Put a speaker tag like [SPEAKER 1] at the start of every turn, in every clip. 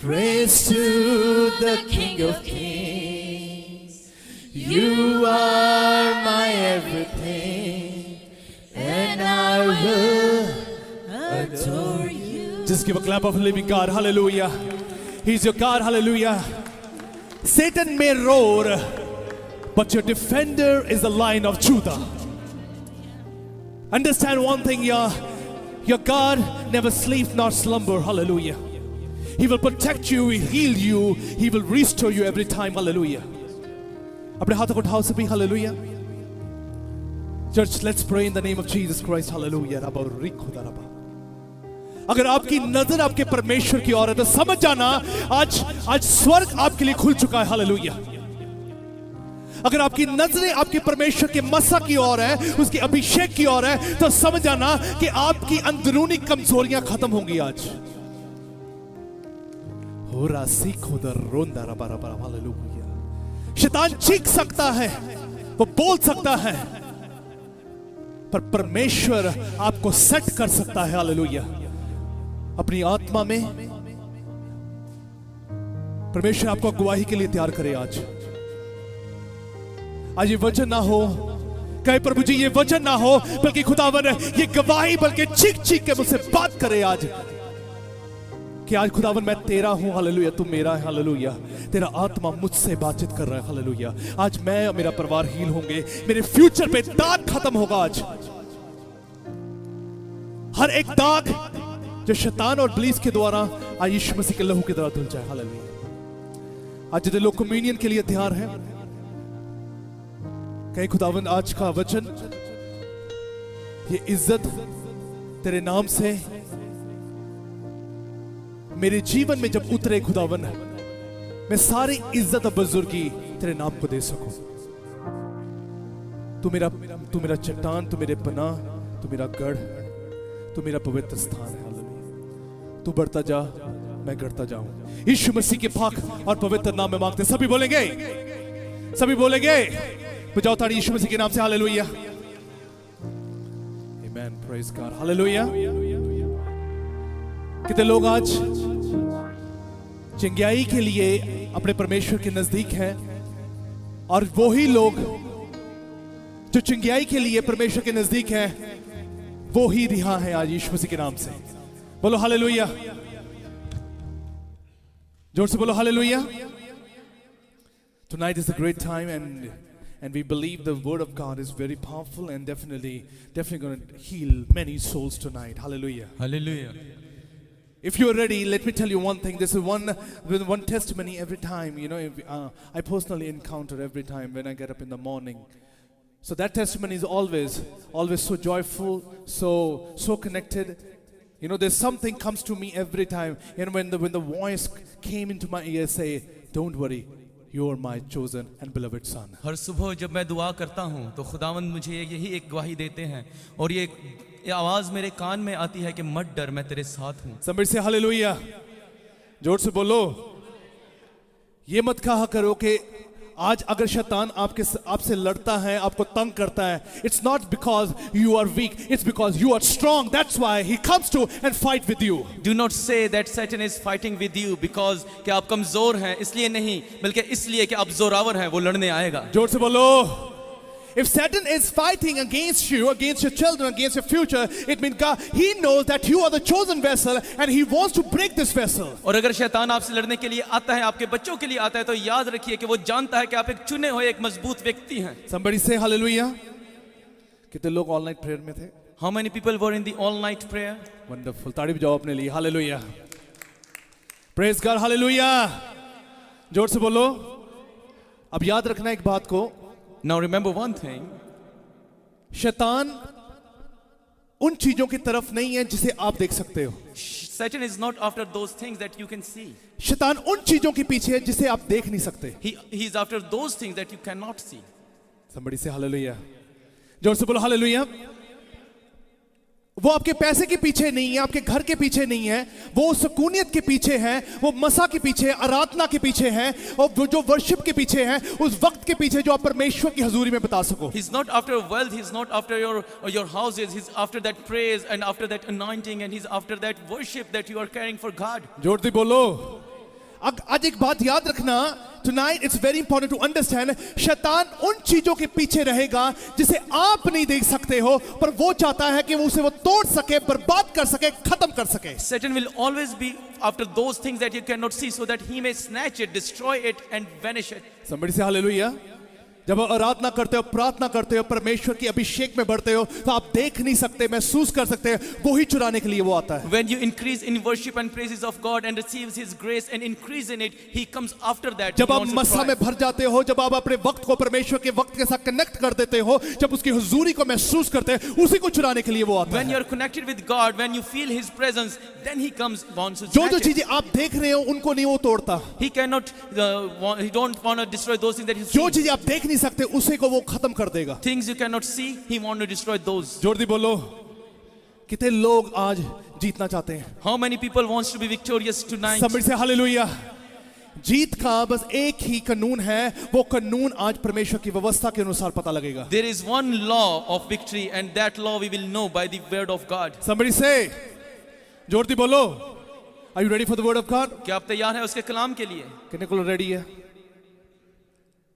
[SPEAKER 1] Praise to the King of Kings. You are my everything, and I will adore you.
[SPEAKER 2] Just give a clap of the living God. Hallelujah. He's your God. Hallelujah. Satan may roar, but your defender is the Lion of Judah. Understand one thing, your God never sleeps nor slumber. Hallelujah. He will protect you, He will heal you, He will restore you every time. Hallelujah. अपने हाथों को उठाओ सभी. Hallelujah. Church, let's pray in the name of Jesus Christ. Hallelujah. अगर आपकी नजर आपके परमेश्वर की ओर है तो समझ जाना आज स्वर्ग आपके लिए खुल चुका है. हालेलुया. अगर आपकी नजरें आपके परमेश्वर के मसा की ओर है, उसके अभिषेक की ओर है, तो समझ जाना कि आपकी अंदरूनी कमजोरियां खत्म होंगी आज. हो रासी खुदा रोंदा रबा रबा. हालेलुया. शैतान चीख सकता है, वो बोल सकता है, पर परमेश्वर आपको सेट कर सकता है. हालेलुया. अपनी आत्मा में परमेश्वर आपको गवाही के लिए तैयार करे. आज ये वचन ना हो कहे प्रभु जी, ये वचन ना हो, बल्कि खुदावन ये गवाही बल्कि चीख चीख के मुझसे बात करे आज कि आज खुदावन मैं तेरा हूं. हालेलुया. तू मेरा है. हालेलुया. तेरा आत्मा मुझसे बातचीत कर रहा है. हालेलुया. आज मैं और मेरा परिवार हील होंगे. मेरे फ्यूचर पे दाग खत्म होगा. आज हर एक दाग जो शैतान और इब्लीस के द्वारा आज यीशु मसीह के लहू की तरह धुल जाए. हालेलुया. आज जितने लोग कम्युनियन के लिए तैयार हैं, कहे खुदावन आज का वचन, ये इज्जत तेरे नाम से मेरे जीवन में जब उतरे खुदावन, मैं सारी इज्जत और बुजुर्गी तेरे नाम को दे सकूं. तू मेरा चट्टान, तू मेरे पनाह, तू मेरा गढ़, तू मेरा पवित्र स्थान है. तू बढ़ता जा, मैं घटता जाऊं. यीशु मसीह के पाक और पवित्र नाम में मांगते. सभी बोलेंगे, सभी बोलेंगे. बजाओ ताड़ी यीशु मसीह के नाम से. Hallelujah. Amen. Praise God. Hallelujah. कितने लोग आज चंगाई के लिए अपने परमेश्वर के नजदीक हैं, और वही लोग जो चंगाई के लिए परमेश्वर के नजदीक हैं, वो ही रिहा है आज यीशु मसीह के नाम से. बोलो हालेलुया. जोर से बोलो hallelujah. Tonight is a great time, and we believe the word of God is very powerful and definitely going to heal many souls tonight. Hallelujah.
[SPEAKER 3] Hallelujah.
[SPEAKER 2] If you're ready, let me tell you one thing. This is one testimony every time. You know, I personally encounter every time when I get up in the morning. So that testimony is always so joyful, so connected. You know, there's something comes to me every time. And when the voice came into my ear, say, "Don't worry, you are my chosen and beloved son."
[SPEAKER 3] हर सुबह जब मैं दुआ करता हूँ तो खुदावंद मुझे यही एक गवाही देते हैं, और ये आवाज मेरे कान में आती है कि मत डर, मैं तेरे साथ हूँ.
[SPEAKER 2] Somebody say hallelujah. जोर से बोलो. ये मत कहा करो कि आज अगर शैतान आपसे लड़ता है, आपको तंग करता है, it's not because you are weak, it's because you are strong. That's why he comes to and fight with you.
[SPEAKER 3] Do not say that Satan is fighting with you because कि आप कमजोर हैं, इसलिए नहीं, बल्कि इसलिए कि आप जोरावर हैं, वो लड़ने आएगा.
[SPEAKER 2] जोर से बोलो. If Satan is fighting against you, against your children, against your future, it means God, he knows that you are the chosen vessel and he wants to break this vessel.
[SPEAKER 3] और अगर शैतान आपसे लड़ने के लिए आता है, आपके बच्चों के लिए आता है, तो याद रखिए कि वो जानता है कि आप एक चुने हुए एक मजबूत व्यक्ति हैं.
[SPEAKER 2] Somebody say hallelujah. कितने लोग all night prayer में थे?
[SPEAKER 3] How many people were in the all night prayer?
[SPEAKER 2] Wonderful. ताड़ी बजाओ अपने लिए. Hallelujah. Praise God. Hallelujah. जोर से बोलो. अब याद रखना एक बात को.
[SPEAKER 3] Now remember one thing.
[SPEAKER 2] शैतान उन चीजों की तरफ नहीं है जिसे आप देख सकते हो.
[SPEAKER 3] Satan is not after those things that you can see.
[SPEAKER 2] शैतान उन चीजों के पीछे है जिसे आप देख नहीं सकते.
[SPEAKER 3] He is after those things that you cannot see.
[SPEAKER 2] Somebody say hallelujah. जोर से बोलो hallelujah. वो आपके पैसे के पीछे नहीं है, आपके घर के पीछे नहीं है, वो सुकूनियत के पीछे है, वो मसा के पीछे है, आराधना के पीछे है, और वो जो वर्शिप के पीछे है, उस वक्त के पीछे जो आप परमेश्वर की हजूरी में बता सको.
[SPEAKER 3] He's not after wealth, he's not after your houses, he's after that praise and after that anointing, and he's after that worship that you are carrying for God.
[SPEAKER 2] जोर से बोलो. आज एक बात याद रखना, tonight it's very important to understand, शैतान उन चीजों के पीछे रहेगा जिसे आप नहीं देख सकते हो, पर वो चाहता है कि वो उसे वो तोड़ सके, बर्बाद कर सके, खत्म कर सके.
[SPEAKER 3] Satan will always be after those things that you cannot see, so that he may snatch it, destroy it, and vanish it.
[SPEAKER 2] Somebody say hallelujah. जब आप आराधना करते हो, प्रार्थना करते हो, परमेश्वर की अभिषेक में बढ़ते हो, तो आप देख नहीं सकते, महसूस कर सकते हैं, वो ही चुराने के लिए वो आता है.
[SPEAKER 3] When you increase in worship and praises of God and receives His grace and increase in it, He comes after that.
[SPEAKER 2] जब आप मस्सा में भर जाते हो, जब आप अपने वक्त को परमेश्वर के वक्त के साथ कनेक्ट कर देते हो, जब उसकी हुजूरी को महसूस करते हैं, उसी को चुराने के लिए वो आता
[SPEAKER 3] When
[SPEAKER 2] है.
[SPEAKER 3] you are connected with God, when you feel His presence, then He comes wants to
[SPEAKER 2] जो
[SPEAKER 3] snatch it.
[SPEAKER 2] चीजें आप देख रहे हो उनको नहीं वो तोड़ता.
[SPEAKER 3] He cannot, He don't want to destroy those things that you
[SPEAKER 2] जो
[SPEAKER 3] see.
[SPEAKER 2] चीजें आप देख नहीं सकते उसे को वो खत्म कर देगा.
[SPEAKER 3] Things you cannot see, He want to destroy those.
[SPEAKER 2] जोर दी बोलो, कितने लोग आज जीतना चाहते हैं?
[SPEAKER 3] How many people wants to be victorious tonight?
[SPEAKER 2] सबसे से हालेलुया. जीत का बस एक ही कानून है, वो कानून आज परमेश्वर की व्यवस्था के अनुसार पता लगेगा.
[SPEAKER 3] There is one law of victory, and that law we will know by the word of God.
[SPEAKER 2] Somebody say, जोर दी बोलो, are you ready for the word of God?
[SPEAKER 3] क्या आप तैयार हैं उसके कलाम के लिए?
[SPEAKER 2] कितने को रेडी है?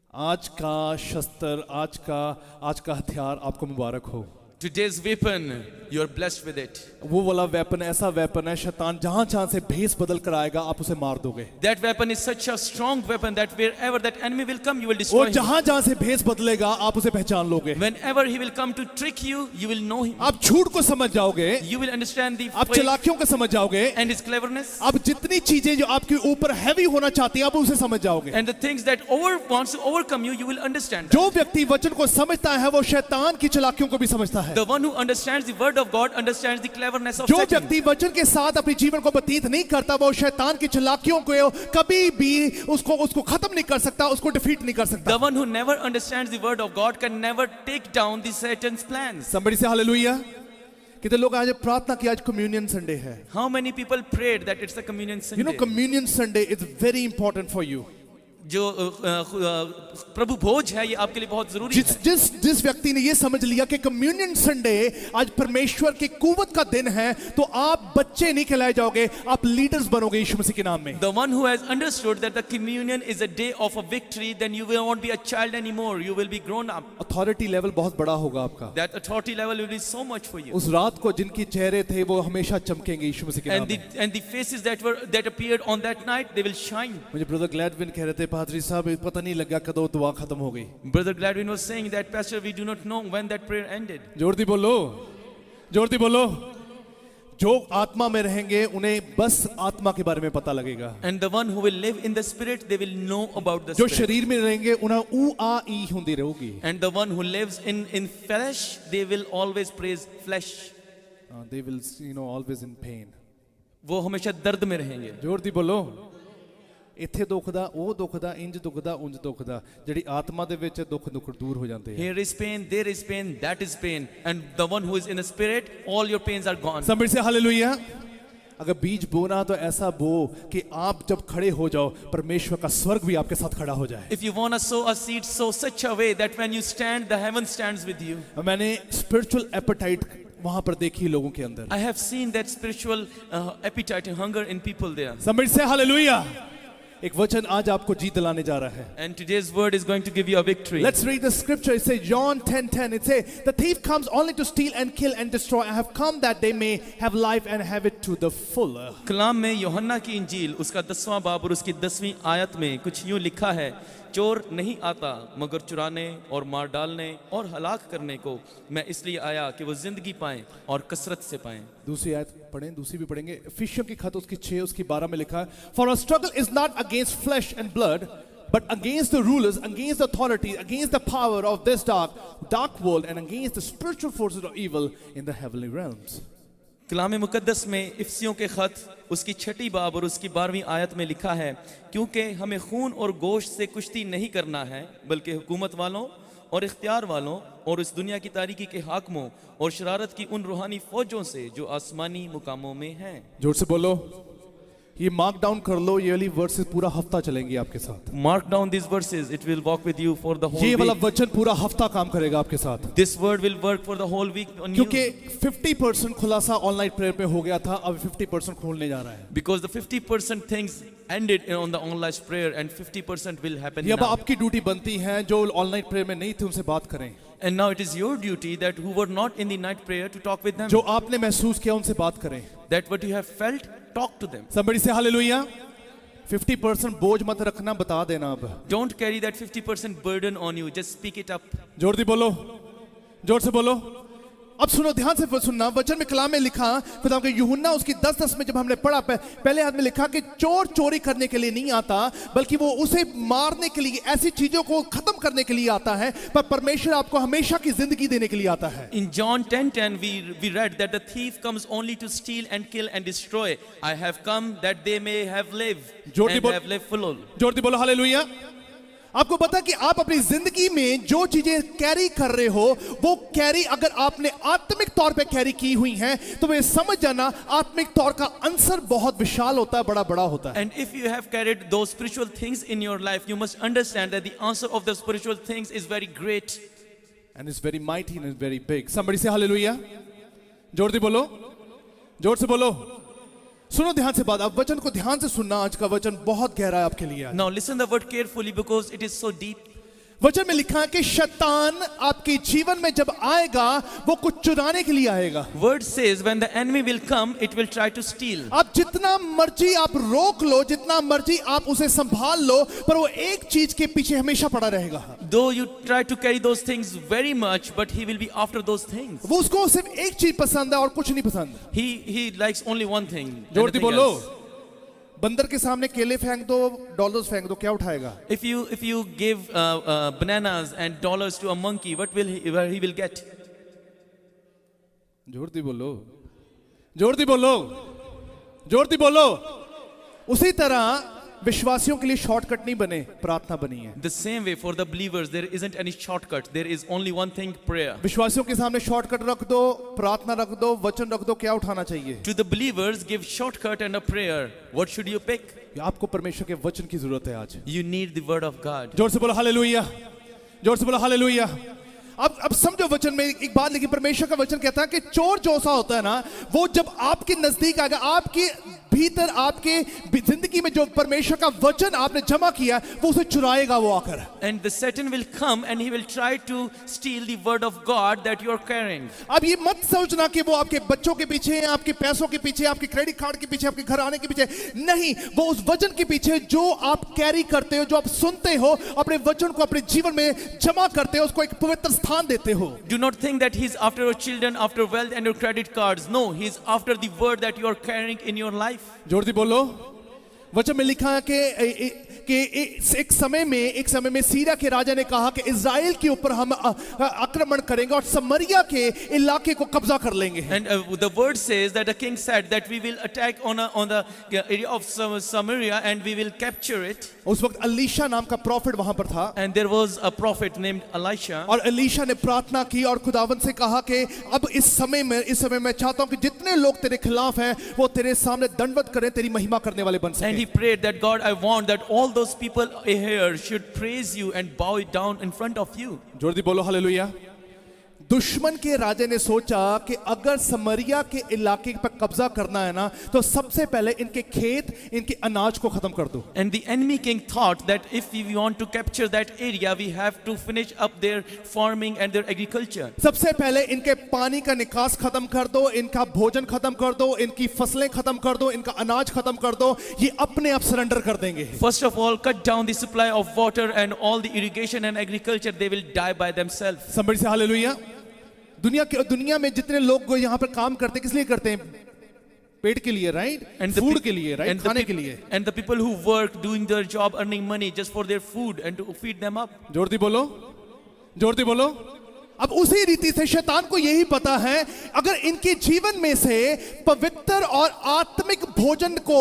[SPEAKER 2] आज का शस्त्र, आज का हथियार आपको मुबारक हो.
[SPEAKER 3] Today's weapon, you are blessed with it.
[SPEAKER 2] वो वाला वेपन ऐसा वेपन है, शैतान जहां से भेस बदल कर आएगा आप उसे मार दोगे.
[SPEAKER 3] That weapon is such a strong weapon that wherever that enemy will come, you will
[SPEAKER 2] वो
[SPEAKER 3] destroy him.
[SPEAKER 2] जहां से भेस बदलेगा आप उसे पहचान लोगे.
[SPEAKER 3] Whenever he will come to trick you, you will know him.
[SPEAKER 2] आप झूठ को समझ जाओगे,
[SPEAKER 3] You will understand the
[SPEAKER 2] आप
[SPEAKER 3] fake
[SPEAKER 2] चालाकियों को समझ जाओगे,
[SPEAKER 3] and his cleverness,
[SPEAKER 2] आप जितनी चीजें जो आपके ऊपर हैवी होना चाहती हैं आप उसे समझ जाओगे.
[SPEAKER 3] and the things that wants to overcome you, you will understand.
[SPEAKER 2] जो व्यक्ति वचन को समझता है वो शैतान की चालाकियों को भी समझता है.
[SPEAKER 3] The one who understands the word of God understands the cleverness of
[SPEAKER 2] जो
[SPEAKER 3] Satan.
[SPEAKER 2] व्यक्ति वचन के साथ अपने जीवन को व्यतीत नहीं करता वो शैतान की चालाकियों को कभी भी उसको खत्म नहीं कर सकता, उसको डिफीट नहीं कर सकता.
[SPEAKER 3] The one who never understands the word of God can never take down the Satan's plans.
[SPEAKER 2] Somebody say hallelujah. कितने लोग आज प्रार्थना की, आज कम्युनियन संडे है.
[SPEAKER 3] How many people prayed that it's a communion Sunday?
[SPEAKER 2] You know, communion Sunday is very important for you.
[SPEAKER 3] जो प्रभु भोज है ये आपके लिए बहुत जरूरी है.
[SPEAKER 2] जिस व्यक्ति ने ये समझ लिया कि कम्युनियन संडे आज परमेश्वर की कुव्वत का दिन है, तो आप बच्चे नहीं कहलाए जाओगे, आप लीडर्स बनोगे यीशु मसीह के नाम में.
[SPEAKER 3] The one who has understood that the communion is a day of a victory, then you will not be a child anymore, you will be grown up.
[SPEAKER 2] Authority level बहुत बड़ा होगा आपका.
[SPEAKER 3] That authority level will be so much for you.
[SPEAKER 2] उस रात को जिनकी चेहरे थे वो हमेशा चमकेंगे यीशु मसीह के नाम में.
[SPEAKER 3] And the faces that appeared on that night, they will shine.
[SPEAKER 2] मुझे ब्रदर ग्लैडविन कह रहे थे, पादरी साहब पता नहीं लगा कदों दुआ खत्म हो गई.
[SPEAKER 3] Brother Gladwin was saying that, Pastor, we do not know when that prayer ended.
[SPEAKER 2] जोर दी बोलो. जो आत्मा में रहेंगे उन्हें बस आत्मा के बारे में पता लगेगा.
[SPEAKER 3] And the one who will live in the spirit, they will know about the
[SPEAKER 2] जो
[SPEAKER 3] spirit.
[SPEAKER 2] शरीर में रहेंगे उन्हें ऊ आ ई होती रहेगी.
[SPEAKER 3] And the one who lives in flesh, they will always praise flesh.
[SPEAKER 2] They will, always in pain.
[SPEAKER 3] वो हमेशा दर्द में रहेंगे.
[SPEAKER 2] जोर दी बोलो. ਇੱਥੇ ਦੁਖਦਾ, ਉਹ ਦੁਖਦਾ, ਇੰਜ ਦੁਖਦਾ, ਉਂਜ ਦੁਖਦਾ. ਜਿਹੜੀ ਆਤਮਾ ਦੇ ਵਿੱਚ ਦੁੱਖ ਦੂਰ ਹੋ ਜਾਂਦੇ ਆ.
[SPEAKER 3] Here is pain, there is pain, that is pain. And the one who is in the spirit, all your pains are gone.
[SPEAKER 2] Somebody say hallelujah. अगर बीज बोना तो ऐसा बो कि आप जब खड़े हो जाओ परमेश्वर का स्वर्ग भी आपके साथ खड़ा हो जाए.
[SPEAKER 3] If you want to sow a seed, sow such a way that when you stand, the heaven stands with you.
[SPEAKER 2] मैंने spiritual appetite वहां पर देखी लोगों के अंदर.
[SPEAKER 3] I have seen that spiritual appetite and hunger in people there.
[SPEAKER 2] Somebody say hallelujah. एक वचन आज आपको जीत दिलाने जा रहा है.
[SPEAKER 3] And today's word is going to give you a victory.
[SPEAKER 2] Let's read the scripture. It says John 10:10. It says, "The thief comes only to steal and kill and destroy. I have come that they may have life and have it to the full."
[SPEAKER 3] कलाम में यूहन्ना की इंजील उसका 10वां बाब और उसकी 10वीं आयत में कुछ यूं लिखा है, चोर नहीं आता मगर चुराने और मार डालने और हलाक करने को मैं इसलिए आया कि वो जिंदगी पाएं और कसरत से पाएं.
[SPEAKER 2] दूसरी आयत पढ़ें, दूसरी भी पढ़ेंगे. इफिसियों की खत उसकी 6 उसकी 12 में लिखा है, "For our struggle is not against flesh and blood, but against the rulers, against the authorities, against the power of this dark world, and against the spiritual forces of evil in the heavenly realms."
[SPEAKER 3] कलाम मुकद्दस में इफ्सियों के खत उसकी 6ठी बाब और उसकी 12वीं आयत में लिखा है, क्योंकि हमें खून और गोश्त से कुश्ती नहीं करना है, बल्कि हुकूमत वालों और इख्तियार वालों और इस दुनिया की तारीकी के हाकिमों और शरारत की उन रूहानी फौजों से जो आसमानी मुकामों में हैं.
[SPEAKER 2] जोर से बोलो. ये मार्क डाउन कर लो, ये वाली वर्सेस पूरा हफ्ता चलेंगी आपके साथ.
[SPEAKER 3] Mark down these verses, it will walk with you for the whole
[SPEAKER 2] ये वाला
[SPEAKER 3] week.
[SPEAKER 2] वचन पूरा हफ्ता काम करेगा आपके साथ.
[SPEAKER 3] This word will work for the whole week on you.
[SPEAKER 2] क्योंकि 50% खुलासा ऑनलाइन प्रेयर पे हो गया था, अब 50% खोलने जा रहा है.
[SPEAKER 3] Because the 50% things end it on the online prayer, and 50% will happen
[SPEAKER 2] ये अब
[SPEAKER 3] now.
[SPEAKER 2] आपकी ड्यूटी बनती है जो ऑनलाइन प्रेयर में नहीं थे उनसे बात करें,
[SPEAKER 3] And now it is your duty that who were not in the night prayer to talk with them.
[SPEAKER 2] जो आपने महसूस किया उनसे बात करें.
[SPEAKER 3] That what you have felt, talk to them.
[SPEAKER 2] Somebody say hallelujah. 50% बोझ मत रखना, बता देना अब.
[SPEAKER 3] Don't carry that 50% burden on you. Just speak it up.
[SPEAKER 2] जोर दी बोलो, जोर से बोलो. अब सुनो, ध्यान से सुनना. वचन में कलाम में लिखा, खुदा के यूहन्ना उसकी 10:10 में जब हमने पढ़ा, पहले हाथ में लिखा कि चोर चोरी करने के लिए नहीं आता, बल्कि वो उसे मारने के लिए, ऐसी चीजों को खत्म करने के लिए आता है. पर परमेश्वर आपको हमेशा की जिंदगी देने के लिए आता है.
[SPEAKER 3] In John 10:10 we read that the thief comes only to steal and kill and destroy. I have come that they may have life and have life full.
[SPEAKER 2] जोर दी बोलो हालेलुया. आपको पता कि आप अपनी जिंदगी में जो चीजें कैरी कर रहे हो, वो कैरी अगर आपने आत्मिक तौर पे कैरी की हुई हैं, तो वे समझ जाना आत्मिक तौर का आंसर बहुत विशाल होता है, बड़ा बड़ा होता है.
[SPEAKER 3] And if you have carried those spiritual things in your life, you must understand that the answer of the spiritual things is very great.
[SPEAKER 2] And it's very mighty and it's very big. Somebody say hallelujah. जोर दी बोलो, जोर से बोलो. सुनो ध्यान से बात, अब वचन को ध्यान से सुनना. आज का वचन बहुत गहरा है आपके लिए.
[SPEAKER 3] Now listen the word carefully because it is so deep.
[SPEAKER 2] वचन में लिखा है कि शैतान आपके जीवन में जब आएगा, वो कुछ चुराने के लिए आएगा.
[SPEAKER 3] Word says when the enemy will come, it will try to steal.
[SPEAKER 2] आप जितना मर्जी आप रोक लो, जितना मर्जी आप उसे संभाल लो, पर वो एक चीज के पीछे हमेशा पड़ा रहेगा.
[SPEAKER 3] Though you try to carry those things very much, but he will be after those things.
[SPEAKER 2] वो उसको सिर्फ एक चीज पसंद है और कुछ नहीं पसंद.
[SPEAKER 3] He likes only one thing.
[SPEAKER 2] जोर दी
[SPEAKER 3] nothing
[SPEAKER 2] बोलो.
[SPEAKER 3] else.
[SPEAKER 2] बंदर के सामने केले फेंक दो, डॉलर्स फेंक दो, क्या उठाएगा?
[SPEAKER 3] If you give bananas and dollars to a monkey, what will he will get?
[SPEAKER 2] जोर दी बोलो, जोर दी बोलो, जोर दी बोलो. उसी तरह विश्वासियों के लिए शॉर्टकट नहीं बने, प्रार्थना बनी है.
[SPEAKER 3] The same way for the believers, there isn't any shortcut. There is only one thing: prayer.
[SPEAKER 2] विश्वासियों के सामने शॉर्टकट रख दो, प्रार्थना रख दो, वचन रख दो, क्या उठाना चाहिए?
[SPEAKER 3] To the believers, give shortcut and a prayer. What should you pick?
[SPEAKER 2] आपको परमेश्वर के वचन की जरूरत है आज.
[SPEAKER 3] You need the word of God.
[SPEAKER 2] जोर से बोलो हालेलुया, जोर से बोलो हालेलुया. अब समझो, वचन में एक बात लिखी, परमेश्वर का वचन कहता है कि चोर जो सा होता है ना, वो जब आपके नजदीक आएगा, आपके भीतर, आपके जिंदगी में जो परमेश्वर का वचन आपने जमा किया, वो उसे चुराएगा वो आकर.
[SPEAKER 3] And the Satan will come and he will try to steal the word of God that you are carrying.
[SPEAKER 2] अब ये मत सोचना कि वो आपके बच्चों के पीछे, आपके पैसों के पीछे, आपके क्रेडिट कार्ड के पीछे, आपके घर आने के पीछे नहीं. वो उस वचन के पीछे जो आप कैरी करते हो, जो आप सुनते हो, अपने वचन को अपने जीवन में जमा करते हो, उसको एक पवित्र स्थान देते हो.
[SPEAKER 3] Do not think that he's after your children, after wealth and your credit cards. No, he's after the word that you are carrying in your life.
[SPEAKER 2] जोर दी बोलो. वचन में लिखा है कि एक समय में सीरिया के राजा ने कहा कि इज़राइल के ऊपर हम आक्रमण करेंगे और समरिया के इलाके को कब्जा कर लेंगे.
[SPEAKER 3] And the word says that the king said that we will attack on the area of Samaria and we will capture it.
[SPEAKER 2] उस वक्त अलीशा नाम का प्रॉफिट वहां पर था.
[SPEAKER 3] And there was a prophet named Elisha.
[SPEAKER 2] और अलीशा ने प्रार्थना की और खुदावंद से कहा कि अब इस समय में मैं चाहता हूं कि जितने लोग तेरे खिलाफ हैं, वो तेरे सामने दंडवत करें, तेरी महिमा करने वाले बन सकें.
[SPEAKER 3] And he prayed that God, I want that all those people here should praise you and bow down in front of you.
[SPEAKER 2] जोर दी बोलो हालेलुया. दुश्मन के राजा ने सोचा कि अगर समरिया के इलाके पर कब्जा करना है ना, तो सबसे पहले इनके खेत, इनके अनाज को खत्म कर दो.
[SPEAKER 3] And the enemy king thought that if we want to capture that area, we have to finish up their farming and their agriculture.
[SPEAKER 2] सबसे पहले इनके पानी का निकास खत्म कर दो, इनका भोजन खत्म कर दो, इनकी फसलें खत्म कर दो, इनका अनाज खत्म कर दो. ये अपने आप सरेंडर कर देंगे.
[SPEAKER 3] First of all, cut down the supply of water and all the irrigation and agriculture. They will die by themselves.
[SPEAKER 2] Somebody say hallelujah. दुनिया में जितने लोग यहाँ पर काम करते हैं, किस लिए करते हैं? पेट के लिए, राइट?
[SPEAKER 3] And
[SPEAKER 2] फूड के लिए, राइट? खाने के लिए.
[SPEAKER 3] And the people who work doing their job, earning money just for their food and to feed them up.
[SPEAKER 2] जोर दी बोलो, जोर दी बोलो. अब उसी रीति से शैतान को यही पता है, अगर इनके जीवन में से पवित्र और आत्मिक भोजन को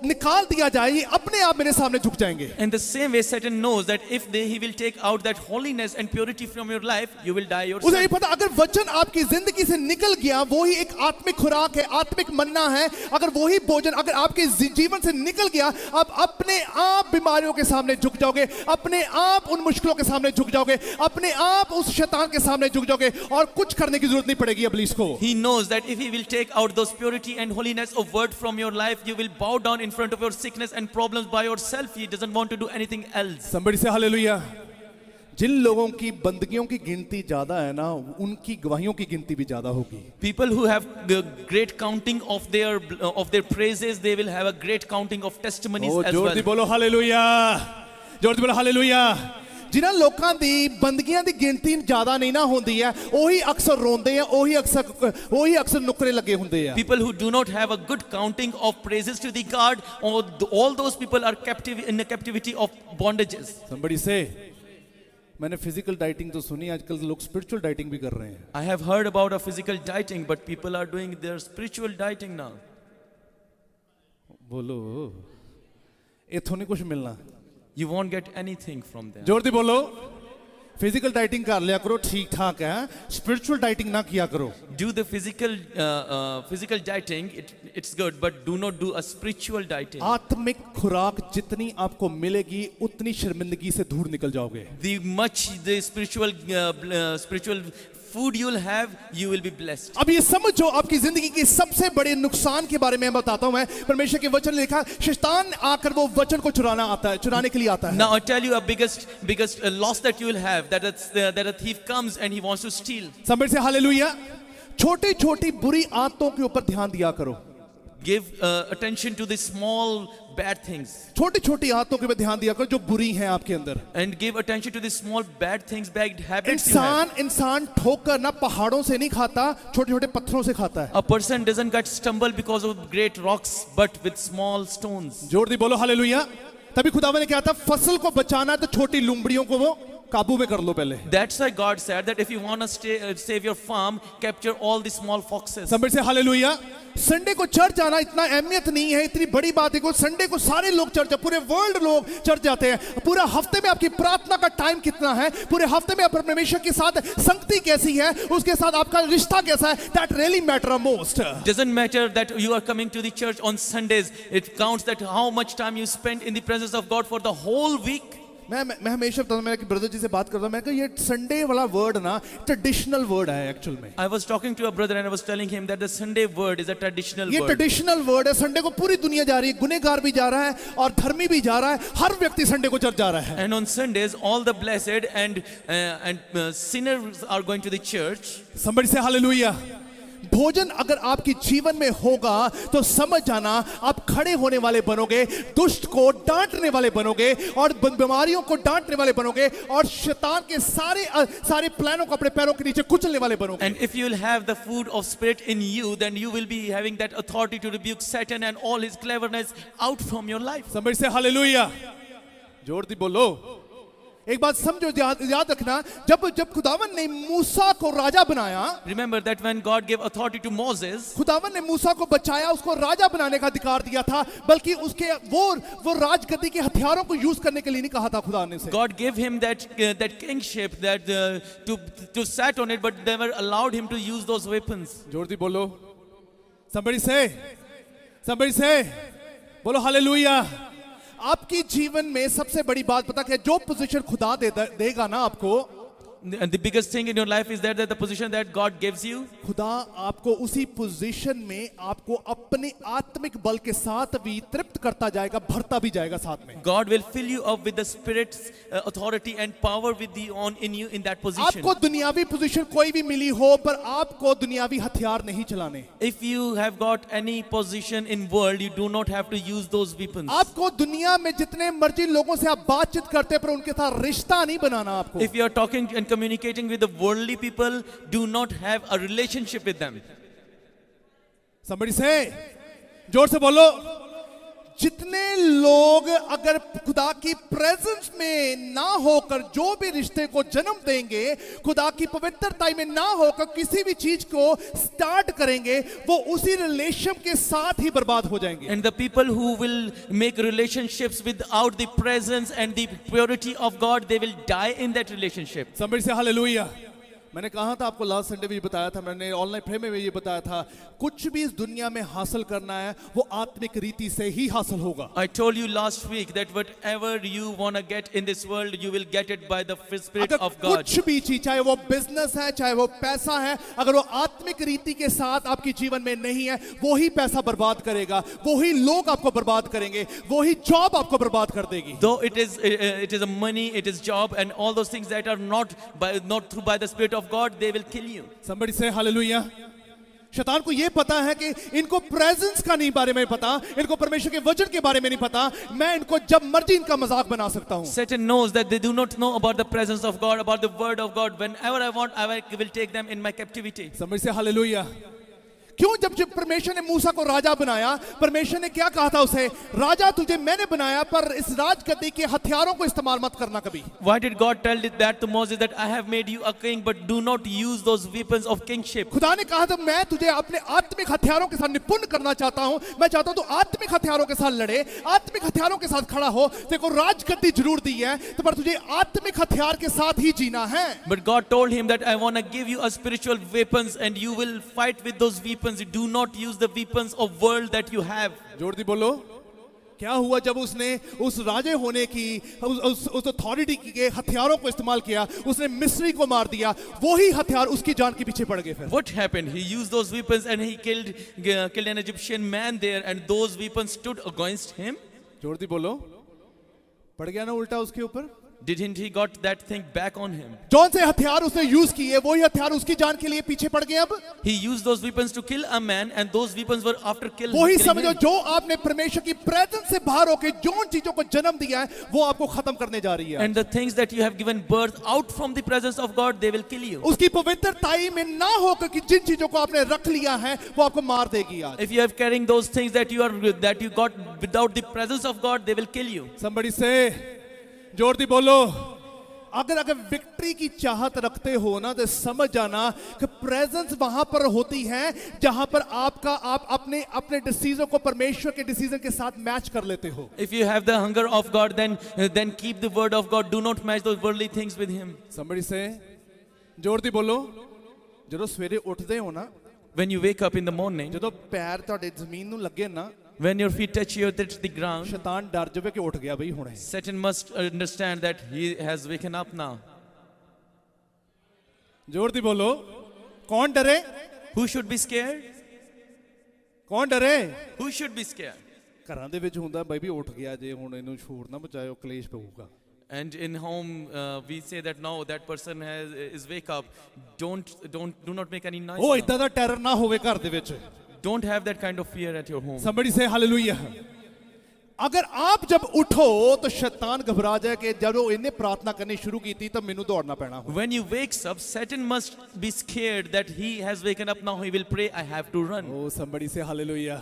[SPEAKER 2] निकाल दिया जाए, ये अपने आप मेरे सामने झुक जाएंगे.
[SPEAKER 3] In the same way, Satan knows that if he will take out that holiness and purity from your life, you will die yourself.
[SPEAKER 2] उसे ये पता, अगर वचन आपकी जिंदगी से निकल गया, वो ही एक आत्मिक खुराक है, आत्मिक मन्ना है. अगर वही भोजन अगर आपके जीवन से निकल गया, आप अपने आप बीमारियों के सामने झुक जाओगे, अपने आप उन मुश्किलों के सामने झुक जाओगे, अपने आप उस शैतान के सामने सामने झुक जाओगे और कुछ करने की जरूरत नहीं पड़ेगी अब इसको.
[SPEAKER 3] He knows that if he will take out those purity and holiness of word from your life, you will bow down in front of your sickness and problems by yourself. He doesn't want to do anything else.
[SPEAKER 2] Somebody say hallelujah. जिन लोगों की बंदगियों की गिनती ज्यादा है ना, उनकी गवाहियों की गिनती भी ज्यादा होगी.
[SPEAKER 3] People who have the great counting of their praises, they will have a great counting of testimonies as well.
[SPEAKER 2] जोर दी बोलो हालेलुया. जोर दी बोलो हालेलुया. जिन्हां लोकां दी बंदगियां दी गिनती ज्यादा नहीं ना होंदी है, ओही अक्सर रोंदे हैं, ओही अक्सर नुकरे लगे हुंदे हैं.
[SPEAKER 3] People who do not have a good counting of praises to the God, all those people are captive in the captivity of bondages.
[SPEAKER 2] Somebody say, मैंने फिजिकल डाइटिंग तो सुनी, आजकल लोग स्पिरिचुअल डाइटिंग भी कर रहे हैं.
[SPEAKER 3] I have heard about a physical dieting, but people are doing their spiritual dieting now.
[SPEAKER 2] बोलो, इथों नहीं कुछ मिलना.
[SPEAKER 3] You won't get anything from them.
[SPEAKER 2] जोर दी बोलो. फिजिकल डाइटिंग कर लिया करो, ठीक ठाक है. स्पिरिचुअल डाइटिंग ना किया करो.
[SPEAKER 3] Do the physical dieting, it's good, but do not do a spiritual dieting.
[SPEAKER 2] आत्मिक खुराक जितनी आपको मिलेगी उतनी शर्मिंदगी से दूर निकल जाओगे.
[SPEAKER 3] The spiritual food you'll have, you will be blessed.
[SPEAKER 2] अब ये समझो, आपकी जिंदगी के सबसे बड़े नुकसान के बारे में बताता हूं मैं. परमेश्वर के वचन में लिखा, शैतान आकर वो वचन को चुराने के लिए आता है.
[SPEAKER 3] Now I tell you a biggest loss that you will have, that a thief comes and he wants to steal.
[SPEAKER 2] समझ से हालेलुया. छोटी छोटी बुरी आदतों के ऊपर ध्यान दिया करो.
[SPEAKER 3] Give attention to the small bad things.
[SPEAKER 2] छोटी छोटी आदतों के ऊपर ध्यान दिया करो जो बुरी हैं आपके अंदर.
[SPEAKER 3] And give attention to the small bad things, bad habits you have.
[SPEAKER 2] इंसान ठोकर ना पहाड़ों से नहीं खाता, छोटे छोटे पत्थरों से खाता है.
[SPEAKER 3] A person doesn't get stumble because of great rocks, but with small stones.
[SPEAKER 2] जोर दी बोलो हालेलुया. तभी खुदावन ने कहा था, फसल को बचाना है तो छोटी लुम्बड़ियों को वो काबू में कर लो पहले.
[SPEAKER 3] That's why God said that if you want to save your farm, capture all the small foxes.
[SPEAKER 2] समझ से हालेलुया. संडे को चर्च जाना इतना अहमियत नहीं है, इतनी बड़ी बात है. संडे को सारे लोग चर्च, पूरे वर्ल्ड लोग चर्च जाते हैं. पूरा हफ्ते में आपकी प्रार्थना का टाइम कितना है, पूरे हफ्ते में आप परमेश्वर के साथ संगति कैसी है, उसके साथ आपका रिश्ता कैसा है, that really matter most.
[SPEAKER 3] Doesn't matter that you are coming to the church on Sundays. It counts that how much time you spend in the presence of God for the whole week.
[SPEAKER 2] मैं हमेशा बताता हूं, मेरे brother जी से बात करता हूं, मैं कहा ये संडे वाला वर्ड ना ट्रेडिशनल वर्ड है एक्चुअल में.
[SPEAKER 3] I was talking to a brother and I was telling him that the Sunday word is a traditional word.
[SPEAKER 2] ये ट्रेडिशनल वर्ड है. संडे को पूरी दुनिया जा रही है, गुनहगार भी जा रहा है और धर्मी भी जा रहा है. हर व्यक्ति संडे को चर्च जा रहा है.
[SPEAKER 3] And on Sundays all the blessed and sinners are going to the church.
[SPEAKER 2] Somebody say hallelujah. भोजन अगर आपके जीवन में होगा तो समझ जाना आप खड़े होने वाले बनोगे, दुष्ट को डांटने वाले बनोगे और बीमारियों को डांटने वाले बनोगे और शैतान के सारे प्लानों को अपने पैरों के नीचे कुचलने वाले बनोगे.
[SPEAKER 3] And if you will have the food of spirit in you, then you will be having that authority to rebuke Satan and all his cleverness out from your life.
[SPEAKER 2] Somebody say hallelujah. जोर दी बोलो. एक बात समझो, याद रखना, जब खुदावन ने मूसा को राजा बनाया,
[SPEAKER 3] remember that when God gave authority to Moses,
[SPEAKER 2] खुदावन ने मूसा को बचाया, उसको राजा बनाने का अधिकार दिया था, बल्कि उसके वो राजगद्दी के हथियारों को यूज करने के लिए नहीं कहा था खुदा ने से.
[SPEAKER 3] God gave him that kingship, that to sat on it, but never allowed him to use those weapons.
[SPEAKER 2] जोर दी बोलो. somebody say बोलो हालेलुया. आपकी जीवन में सबसे बड़ी बात पता क्या, जो पोजीशन खुदा देगा ना आपको,
[SPEAKER 3] And the biggest thing in your life is that the position that God gives you.
[SPEAKER 2] खुदा आपको उसी पोजीशन में आपको अपने आत्मिक बल के साथ भी तृप्त करता जाएगा, भरता भी जाएगा साथ में.
[SPEAKER 3] God will fill you up with the Spirit's authority and power in you in that position.
[SPEAKER 2] आपको दुनियावी पोजीशन कोई भी मिली हो, पर आपको दुनियावी हथियार नहीं चलाने.
[SPEAKER 3] If you have got any position in world, you do not have to use those weapons.
[SPEAKER 2] आपको दुनिया में जितने मर्जी लोगों से आप बातचीत करते हैं, पर उनके साथ रिश्ता नहीं बनाना आपको.
[SPEAKER 3] If you are talking and communicating with the worldly people, do not have a relationship with them.
[SPEAKER 2] Somebody say, जोर से बोलो. जितने लोग अगर खुदा की प्रेजेंस में ना होकर जो भी रिश्ते को जन्म देंगे, खुदा की पवित्रता में ना होकर किसी भी चीज को स्टार्ट करेंगे, वो उसी रिलेशन के साथ ही बर्बाद हो जाएंगे.
[SPEAKER 3] And the people who will make relationships without the presence and the purity of God, they will die in that relationship.
[SPEAKER 2] Somebody say hallelujah. मैंने कहा था आपको लास्ट संडे भी बताया था, मैंने ऑनलाइन प्रे में भी ये बताया था, कुछ भी इस दुनिया में हासिल करना है वो आत्मिक रीति से ही हासिल होगा.
[SPEAKER 3] I told you last week that whatever you want to get in this world, you will get it by the Spirit
[SPEAKER 2] अगर
[SPEAKER 3] of God.
[SPEAKER 2] कुछ भी चीज, चाहे वो बिजनेस है, चाहे वो पैसा है, अगर वो आत्मिक रीति के साथ आपके जीवन में नहीं है, वो ही पैसा बर्बाद करेगा, वो ही लोग आपको बर्बाद करेंगे, वो ही जॉब आपको बर्बाद कर देगी.
[SPEAKER 3] Though it is a money, it is job, and all those things that are not through by the Spirit of God, they will kill you.
[SPEAKER 2] Somebody say hallelujah. शैतान को ये पता है कि इनको प्रेजेंस का नहीं बारे में पता, इनको परमेश्वर के वचन के बारे में नहीं पता, मैं इनको जब मर्जी इनका मजाक बना सकता हूं.
[SPEAKER 3] Satan knows that they do not know about the presence of God, about the word of God. Whenever I want, I will take them in my captivity.
[SPEAKER 2] Somebody say hallelujah. क्यों? जब परमेश्वर ने मूसा को राजा बनाया, परमेश्वर ने क्या कहा था उसे? राजा तुझे मैंने बनाया, पर इस राजगद्दी के हथियारों को इस्तेमाल मत करना कभी.
[SPEAKER 3] Why did God tell that to Moses, that I have made you a king, but do not use those weapons of kingship?
[SPEAKER 2] खुदा ने कहा था मैं तुझे अपने आत्मिक हथियारों के साथ निपुण करना चाहता हूं, मैं चाहता हूं तू आत्मिक हथियारों के साथ लड़े, आत्मिक हथियारों के साथ खड़ा हो. देखो राजगद्दी जरूर दी है, तो पर तुझे आत्मिक हथियार के साथ ही जीना है.
[SPEAKER 3] But God told him that I want to give you a spiritual weapons, and you will fight with those weapons. You do not use the weapons of world that you have.
[SPEAKER 2] जोर दी बोलो. क्या हुआ जब उसने उस राजे होने की उस अथॉरिटी के हथियारों को इस्तेमाल किया? उसने मिस्री को मार दिया, वो ही हथियार उसकी जान के पीछे पड़ गए. फिर
[SPEAKER 3] What happened? He used those weapons and he killed an Egyptian man there, and those weapons stood against him.
[SPEAKER 2] जोर दी बोलो. पड़ गया ना उल्टा उसके ऊपर.
[SPEAKER 3] Didn't he got that thing back on him?
[SPEAKER 2] जौन से हथियार उसने यूज किए, वही हथियार उसकी जान के लिए पीछे पड़ गए. अब
[SPEAKER 3] He used those weapons to kill a man, and those weapons were after killing
[SPEAKER 2] वही
[SPEAKER 3] him.
[SPEAKER 2] समझो, जो आपने परमेश्वर की प्रेजेंस से बाहर होकर जोन चीजों को जन्म दिया है, वो आपको खत्म करने जा रही है.
[SPEAKER 3] And the things that you have given birth out from the presence of God, they will kill you.
[SPEAKER 2] उसकी पवित्रताई में ना होकर कि जिन चीजों को आपने रख लिया है, वो आपको मार देगी आज.
[SPEAKER 3] If you are carrying those things that you got without the presence of God, they will kill you.
[SPEAKER 2] Somebody say, जोर दी बोलो. अगर विक्ट्री की चाहत रखते हो ना, तो समझ जाना कि प्रेजेंस वहां पर होती है जहां पर आप अपने डिसीजन को परमेश्वर के डिसीजन के साथ मैच कर लेते हो.
[SPEAKER 3] If you have the hunger of God, then keep the word of God. Do not match those worldly things with Him.
[SPEAKER 2] Somebody say, जोर दी बोलो. ਜਦੋਂ ਸਵੇਰੇ ਉੱਠਦੇ ਹੋ ਨਾ,
[SPEAKER 3] When you wake up in the morning,
[SPEAKER 2] ਜਦੋਂ ਪੈਰ ਤੁਹਾਡੇ ਜ਼ਮੀਨ ਨੂੰ ਲੱਗੇ ਨਾ,
[SPEAKER 3] when your feet touch the ground,
[SPEAKER 2] शैतान डर जावे कि उठ गया भाई हुणे.
[SPEAKER 3] Satan must understand that he has waken up now.
[SPEAKER 2] जोर दी बोलो. कौन डरे?
[SPEAKER 3] Who should be scared?
[SPEAKER 2] कौन डरे?
[SPEAKER 3] Who should be scared?
[SPEAKER 2] ਘਰਾਂ ਦੇ ਵਿੱਚ ਹੁੰਦਾ ਬਾਈ ਵੀ ਉੱਠ ਗਿਆ, ਜੇ ਹੁਣ ਇਹਨੂੰ ਛੋੜ ਨਾ ਬਚਾਇਓ ਕਲੇਸ਼ ਪਊਗਾ.
[SPEAKER 3] And in home we say that no, that person is wake up. Do not make any noise.
[SPEAKER 2] ਉਹ
[SPEAKER 3] now.
[SPEAKER 2] ਇਦਾਂ ਦਾ ਟੈਰਰ ਨਾ ਹੋਵੇ ਘਰ ਦੇ ਵਿੱਚ.
[SPEAKER 3] Don't have that kind of fear at your home.
[SPEAKER 2] Somebody say hallelujah. अगर आप जब उठो तो शैतान घबरा जाए कि जब वो इन्हें प्रार्थना करनी शुरू की थी तब मैनू दौड़ना पैना.
[SPEAKER 3] When you wakes up, Satan must be scared that he has waken up now. He will pray, I have to run.
[SPEAKER 2] Oh, somebody say hallelujah.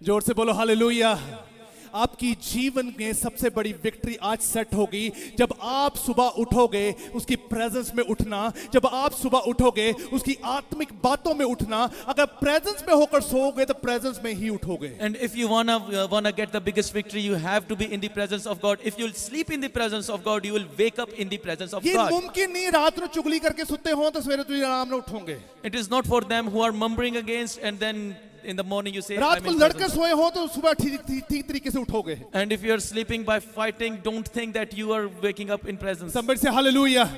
[SPEAKER 2] जोर से बोलो hallelujah. आपकी जीवन में सबसे बड़ी विक्ट्री आज सेट होगी जब आप सुबह उठोगे, उसकी प्रेजेंस में उठना. जब आप सुबह उठोगे, उसकी आत्मिक बातों में उठना. अगर प्रेजेंस में होकर सोओगे तो प्रेजेंस में ही उठोगे.
[SPEAKER 3] And if you wanna get the biggest victory, you have to be in the presence of God. If you'll sleep in the presence of God, you will wake up in the presence of
[SPEAKER 2] ये
[SPEAKER 3] God.
[SPEAKER 2] मुमकिन नहीं रात में चुगली करके सोते हो तो सवेरे तुझे आराम से उठोगे.
[SPEAKER 3] It is not for them who are mumbling against and then in the morning you say,
[SPEAKER 2] रात
[SPEAKER 3] I'm
[SPEAKER 2] को
[SPEAKER 3] in
[SPEAKER 2] लड़के
[SPEAKER 3] presence.
[SPEAKER 2] सोए हो तो सुबह ठीक तरीके से उठोगे.
[SPEAKER 3] And if you are sleeping by fighting, don't think that you are waking up in presence.
[SPEAKER 2] Somebody say hallelujah.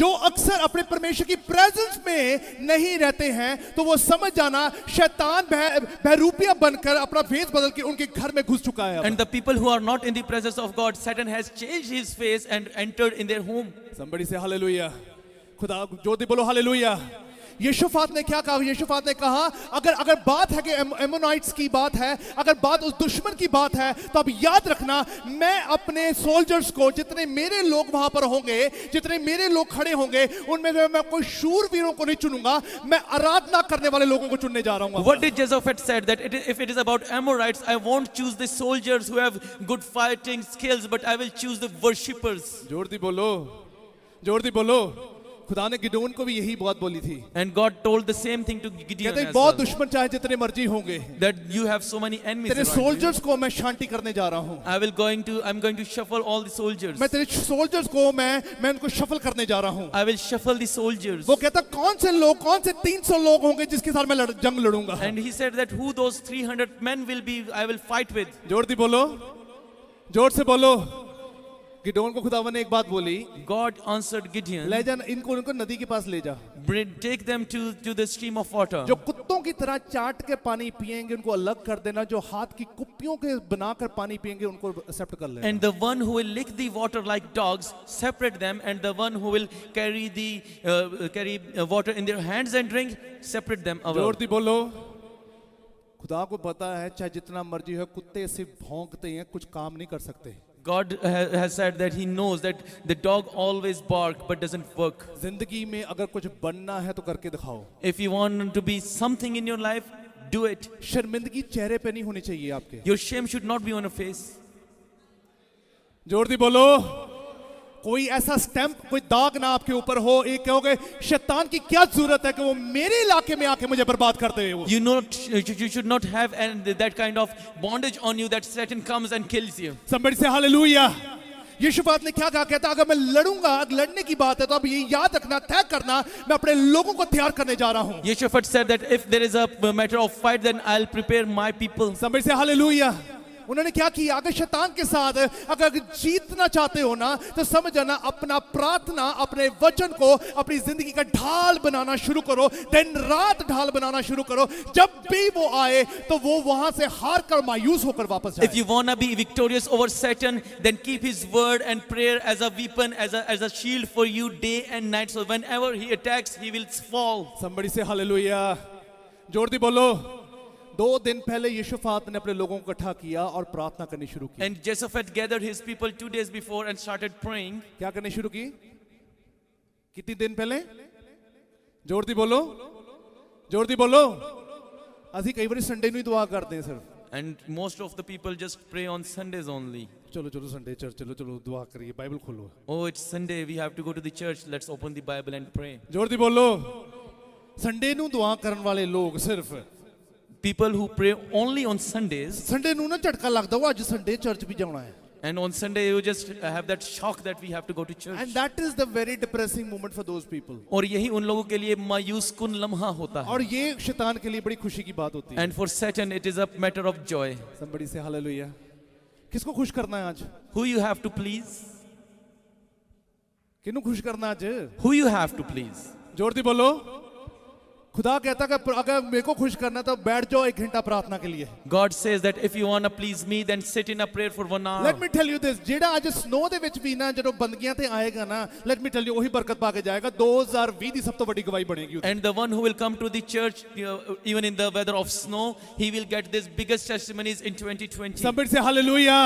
[SPEAKER 2] जो अक्सर अपने परमेश्वर की प्रेजेंस में नहीं रहते हैं, तो वो समझ जाना शैतान बहरूपिया बनकर अपना भेष बदल के उनके घर में घुस चुका है.
[SPEAKER 3] And the people who are not in the presence of God, Satan has changed his face and entered in their home.
[SPEAKER 2] Somebody say hallelujah. खुदा ज्योति बोलो hallelujah. यहोशाफात ने क्या कहा? यहोशाफात ने कहा अगर बात है कि एमोनाइट्स की बात है, अगर बात उस दुश्मन की बात है, तो अब याद रखना मैं अपने सोल्जर्स को, जितने मेरे लोग वहां पर होंगे, जितने मेरे लोग खड़े होंगे, उनमें मैं कोई शूरवीरों को नहीं चुनूंगा, मैं आराधना करने वाले लोगों को चुनने जा रहा हूं.
[SPEAKER 3] What did Jehoshaphat said? That if it is about Amorites, I won't choose the soldiers who have good fighting skills, but I will choose the worshippers.
[SPEAKER 2] जोर दी बोलो, जोर दी बोलो. खुदा ने गिदोन को भी यही बात बोली थी।
[SPEAKER 3] And God told the same thing to Gideon
[SPEAKER 2] कहते
[SPEAKER 3] as
[SPEAKER 2] बहुत
[SPEAKER 3] well,
[SPEAKER 2] दुश्मन चाहे जितने मर्जी होंगे,
[SPEAKER 3] that you have so many enemies
[SPEAKER 2] तेरे
[SPEAKER 3] around you.
[SPEAKER 2] सोल्जर्स को मैं शांति करने जा रहा हूँ।
[SPEAKER 3] I'm going to shuffle all the soldiers.
[SPEAKER 2] मैं तेरे सोल्जर्स को मैं उनको शफल करने जा रहा हूँ।
[SPEAKER 3] I will shuffle the soldiers.
[SPEAKER 2] वो कहता कौन से 300 लोग होंगे जिसके साथ मैं जंग लड़ूंगा।
[SPEAKER 3] And he said that who those 300 men will be, I will fight with.
[SPEAKER 2] जोर दी बोलो, जोर से बोलो। गिदोन को खुदावन ने एक बात बोली,
[SPEAKER 3] God answered Gideon,
[SPEAKER 2] ले जा इनको नदी के पास ले जा।
[SPEAKER 3] take them to the stream of water.
[SPEAKER 2] जो कुत्तों की तरह चाट के पानी पिएंगे उनको अलग कर देना, जो हाथ की कुप्पियों के बनाकर पानी पिएंगे उनको एक्सेप्ट कर लेना।
[SPEAKER 3] And the one who will lick the water like dogs, separate them, and the one who will carry water in their hands and drink, separate them away.
[SPEAKER 2] जोर दी बोलो। खुदा को पता है चाहे जितना मर्जी हो, कुत्ते सिर्फ भौंकते हैं, कुछ काम नहीं कर सकते।
[SPEAKER 3] God has said that he knows that the dog always bark but doesn't work.
[SPEAKER 2] जिंदगी में अगर कुछ बनना है तो करके दिखाओ।
[SPEAKER 3] If you want to be something in your life, do it.
[SPEAKER 2] शर्मिंदगी चेहरे पे नहीं होनी चाहिए आपके।
[SPEAKER 3] Your shame should not be on your face.
[SPEAKER 2] जोर दी बोलो। कोई ऐसा स्टैंप, कोई दाग ना आपके ऊपर हो, एक कहोगे शैतान की क्या जरूरत है कि वो मेरे इलाके में आके मुझे बर्बाद कर दे। वो
[SPEAKER 3] You should not have that kind of bondage on you that Satan comes and kills you.
[SPEAKER 2] Somebody say hallelujah. यहोशापात ने क्या कहा? कहता अगर मैं लड़ूंगा, लड़ने की बात है तो अब ये याद रखना, तय करना, मैं अपने लोगों को तैयार करने जा रहा हूं।
[SPEAKER 3] Yehoshaphat said that if there is a matter of fight, then I'll prepare my people.
[SPEAKER 2] Somebody say hallelujah. उन्होंने क्या किया? अगर शैतान के साथ अगर जीतना चाहते हो ना तो समझ जाना, अपना प्रार्थना, अपने वचन को अपनी जिंदगी का ढाल बनाना शुरू करो, दिन रात ढाल बनाना शुरू करो। जब भी वो आए तो वो वहां से हार कर मायूस होकर वापस जाए।
[SPEAKER 3] If you want to be victorious over Satan, then keep his word and prayer as a weapon, as a shield for you day and night, so whenever he attacks he will fall.
[SPEAKER 2] Somebody say hallelujah. जोर दी बोलो। 2 दिन पहले यहोशापात ने अपने लोगों को इकट्ठा किया और प्रार्थना करनी शुरू की।
[SPEAKER 3] And Jehoshaphat gathered his people 2 days before and started praying.
[SPEAKER 2] क्या करनी शुरू की? कितने दिन पहले? जोर दी बोलो, जोर दी बोलो। ਅਸੀਂ ਕਈ ਵਾਰੀ ਸੰਡੇ ਨੂੰ ਹੀ ਦੁਆ ਕਰਦੇ ਹਾਂ ਸਿਰਫ।
[SPEAKER 3] And most of the people just pray on Sundays only.
[SPEAKER 2] चलो चलो संडे चर्च चलो चलो दुआ करिए, बाइबल खोलो।
[SPEAKER 3] Oh, it's Sunday, we have to go to the church, let's open the Bible and pray.
[SPEAKER 2] जोर दी बोलो। संडे ਨੂੰ ਦੁਆ ਕਰਨ ਵਾਲੇ ਲੋਕ ਸਿਰਫ
[SPEAKER 3] People who pray only on Sundays,
[SPEAKER 2] Sunday ਨੂੰ ਨਾ ਝਟਕਾ ਲੱਗਦਾ ਉਹ ਅੱਜ ਸੰਡੇ ਚਰਚ ਵੀ ਜਾਣਾ ਹੈ।
[SPEAKER 3] and on Sunday you just have that shock that we have to go to church.
[SPEAKER 2] And that is the very depressing moment for those people.
[SPEAKER 3] और यही उन लोगों के लिए मायूस कुन लम्हा होता है।
[SPEAKER 2] और ये शैतान के लिए बड़ी खुशी की बात होती है।
[SPEAKER 3] And for Satan it is a matter of joy.
[SPEAKER 2] Somebody say hallelujah. किसको खुश करना है आज?
[SPEAKER 3] Who you have to please?
[SPEAKER 2] किन्हों खुश करना आज?
[SPEAKER 3] Who you have to please?
[SPEAKER 2] जोर दी बोलो। खुदा कहता है कि अगर मेरे को खुश करना तो बैठ जाओ 1 घंटा प्रार्थना के लिए।
[SPEAKER 3] God says that if you want to please me, then sit in a prayer for 1 hour.
[SPEAKER 2] Let me tell you this, ਜਿਹੜਾ ਅੱਜ ਸਨੋ ਦੇ ਵਿੱਚ ਵੀ ਨਾ ਜਦੋਂ ਬੰਦਗੀਆਂ ਤੇ ਆਏਗਾ ਨਾ, let me tell you ਉਹੀ ਬਰਕਤ ਪਾ ਕੇ ਜਾਏਗਾ। 2020 ਦੀ ਸਭ ਤੋਂ ਵੱਡੀ ਗਵਾਹੀ ਬਣੇਗੀ।
[SPEAKER 3] And the one who will come to the church, even in the weather of snow, he will get this biggest testimonies in 2020.
[SPEAKER 2] Somebody say hallelujah.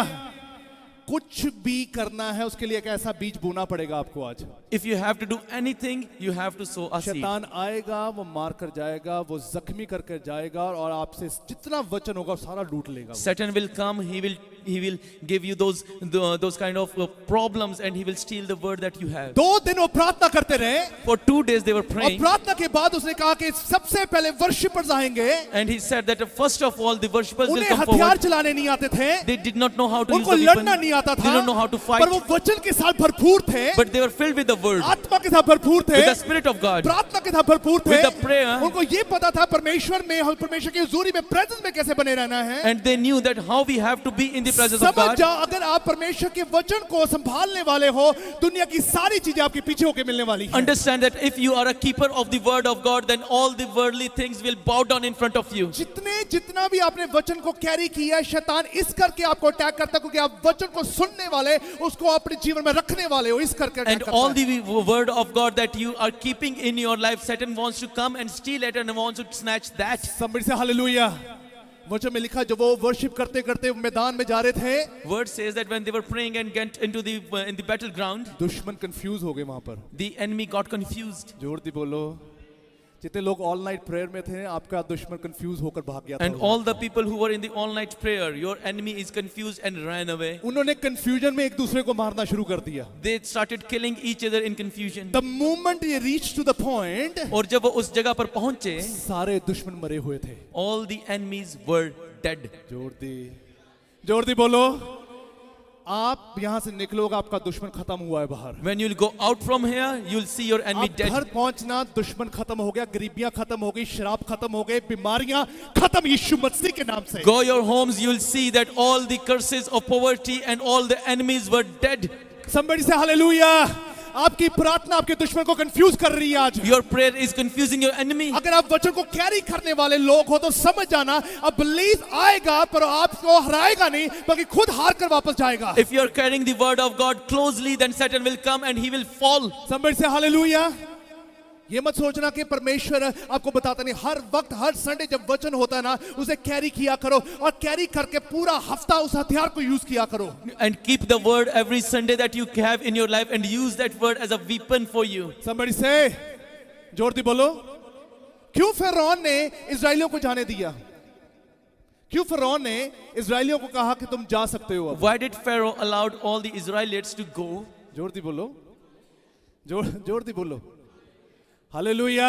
[SPEAKER 2] कुछ भी करना है उसके लिए एक ऐसा बीज बोना पड़ेगा आपको आज।
[SPEAKER 3] If you have to do anything, you have to sow a seed.
[SPEAKER 2] शैतान आएगा, वो मार कर जाएगा, वो जख्मी करके जाएगा और आपसे जितना वचन होगा सारा लूट लेगा।
[SPEAKER 3] Satan will come, he will give you those kind of problems, and he will steal the word that you have.
[SPEAKER 2] 2 दिन वो प्रार्थना करते रहे।
[SPEAKER 3] For 2 days they were
[SPEAKER 2] और
[SPEAKER 3] praying.
[SPEAKER 2] प्रार्थना के बाद उसने कहा कि सबसे पहले वर्शिपर्स आएंगे।
[SPEAKER 3] And he said that first of all the worshippers will
[SPEAKER 2] उन्हें
[SPEAKER 3] come
[SPEAKER 2] हथियार
[SPEAKER 3] forward.
[SPEAKER 2] चलाने नहीं आते थे।
[SPEAKER 3] They did not know how to use
[SPEAKER 2] उनको
[SPEAKER 3] the
[SPEAKER 2] लड़ना
[SPEAKER 3] weapon.
[SPEAKER 2] नहीं आता
[SPEAKER 3] They
[SPEAKER 2] था।
[SPEAKER 3] don't know how to fight.
[SPEAKER 2] पर वो वचन के साथ भरपूर थे।
[SPEAKER 3] But they were filled with the word,
[SPEAKER 2] आत्मा के साथ भरपूर थे।
[SPEAKER 3] with the spirit of God,
[SPEAKER 2] प्रार्थना के साथ भरपूर थे।
[SPEAKER 3] with the prayer.
[SPEAKER 2] उनको ये पता था परमेश्वर में, परमेश्वर की हुजूरी में, प्रेजेंस में कैसे बने रहना है।
[SPEAKER 3] And they knew that how we have to be in the presence of
[SPEAKER 2] समझ
[SPEAKER 3] God.
[SPEAKER 2] जाओ, अगर आप परमेश्वर के वचन को संभालने वाले हो, दुनिया की सारी चीजें आपके पीछे होके मिलने वाली हैं।
[SPEAKER 3] Understand that if you are a keeper of the word of God, then all the worldly things will bow down in front of you.
[SPEAKER 2] जितना भी आपने वचन को कैरी किया है, शैतान इस करके आपको अटैक करता है क्योंकि आप वचन को सुनने वाले, उसको अपने जीवन में रखने वाले हो, इस करके अटैक
[SPEAKER 3] And
[SPEAKER 2] करता
[SPEAKER 3] all
[SPEAKER 2] है।
[SPEAKER 3] the word of God that you are keeping in your life, Satan wants to come and steal it and wants to snatch that.
[SPEAKER 2] Somebody say hallelujah. वचन में लिखा जब वो वर्शिप करते करते मैदान में जा रहे थे,
[SPEAKER 3] Word says that when they were praying and get into in the battleground,
[SPEAKER 2] दुश्मन कंफ्यूज हो गए वहां पर।
[SPEAKER 3] the enemy got confused.
[SPEAKER 2] जोर दी बोलो। जितने लोग ऑल नाइट प्रेयर में थे आपका दुश्मन कंफ्यूज होकर भाग गया था
[SPEAKER 3] And all the people who were in the all night prayer, your enemy is confused and ran away.
[SPEAKER 2] उन्होंने कंफ्यूजन में एक दूसरे को मारना शुरू कर दिया
[SPEAKER 3] They started killing each other in confusion.
[SPEAKER 2] The moment he reached to the point
[SPEAKER 3] और जब वो उस जगह पर पहुंचे,
[SPEAKER 2] सारे दुश्मन मरे हुए थे
[SPEAKER 3] all the enemies were dead.
[SPEAKER 2] जोर दी बोलो आप यहां से निकलोगे आपका दुश्मन खत्म हुआ है बाहर
[SPEAKER 3] When you'll go out from here, you'll see your enemy
[SPEAKER 2] आप घर
[SPEAKER 3] dead.
[SPEAKER 2] पहुंचना दुश्मन खत्म हो गया गरीबियां खत्म हो गई शराब खत्म हो गए बीमारियां खत्म यीशु मसीह के नाम से
[SPEAKER 3] Go your homes, you'll see that all the curses of poverty and all the enemies were dead.
[SPEAKER 2] Somebody say hallelujah आपकी प्रार्थना आपके दुश्मन को कंफ्यूज कर रही है आज
[SPEAKER 3] Your prayer is confusing your enemy.
[SPEAKER 2] अगर आप वचन को कैरी करने वाले लोग हो तो समझ जाना अब बिलीव आएगा पर आपको हराएगा नहीं बल्कि खुद हार कर वापस जाएगा
[SPEAKER 3] If you're carrying the word of God closely, then Satan will come and he will fall.
[SPEAKER 2] Somebody say hallelujah ये मत सोचना कि परमेश्वर आपको बताता नहीं हर वक्त हर संडे जब वचन होता है ना उसे कैरी किया करो और कैरी करके पूरा हफ्ता उस हथियार को यूज किया करो
[SPEAKER 3] And keep the word every Sunday that you have in your life and use that word as a weapon for you.
[SPEAKER 2] Somebody say जोर दी बोलो क्यों फिरौन ने इजराइलियों को जाने दिया क्यों फिरौन ने इजराइलियों को कहा कि तुम जा सकते हो अब
[SPEAKER 3] Why did Pharaoh allowed all the Israelites to go?
[SPEAKER 2] जोर दी बोलो जोर दी बोलो हालेलुया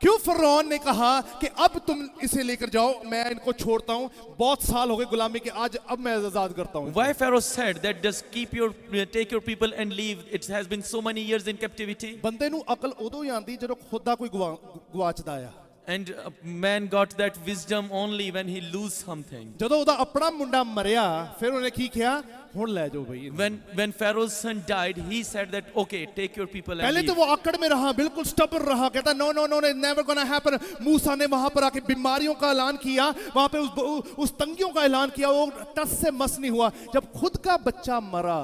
[SPEAKER 2] क्यों फिरौन ने कहा कि अब तुम इसे लेकर जाओ मैं इनको छोड़ता हूं बहुत साल हो गए गुलामी के आज अब मैं आजाद करता हूं
[SPEAKER 3] Why Pharaoh said that just take your people and leave? It has been so many years in captivity.
[SPEAKER 2] ਬੰਦੇ ਨੂੰ ਅਕਲ ਉਦੋਂ ਹੀ ਆਂਦੀ ਜਦੋਂ ਖੁਦਾ ਕੋਈ ਗਵਾਚਦਾ ਆ
[SPEAKER 3] And man got that wisdom only when he lose something.
[SPEAKER 2] ਜਦੋਂ ਉਹਦਾ ਆਪਣਾ ਮੁੰਡਾ ਮਰਿਆ ਫਿਰ ਉਹਨੇ ਕੀ ਕਿਹਾ ਹੁਣ ਲੈ ਜਾਓ ਭਈ
[SPEAKER 3] When Pharaoh's son died, he said that okay, take your people and
[SPEAKER 2] पहले
[SPEAKER 3] leave.
[SPEAKER 2] तो वो आकड़ में रहा बिल्कुल स्टबर्न रहा कहता no no no never gonna happen मूसा ने वहां पर आके बीमारियों का ऐलान किया वहां पे उस तंगियों का ऐलान किया वो टस से मस नहीं हुआ जब खुद का बच्चा मरा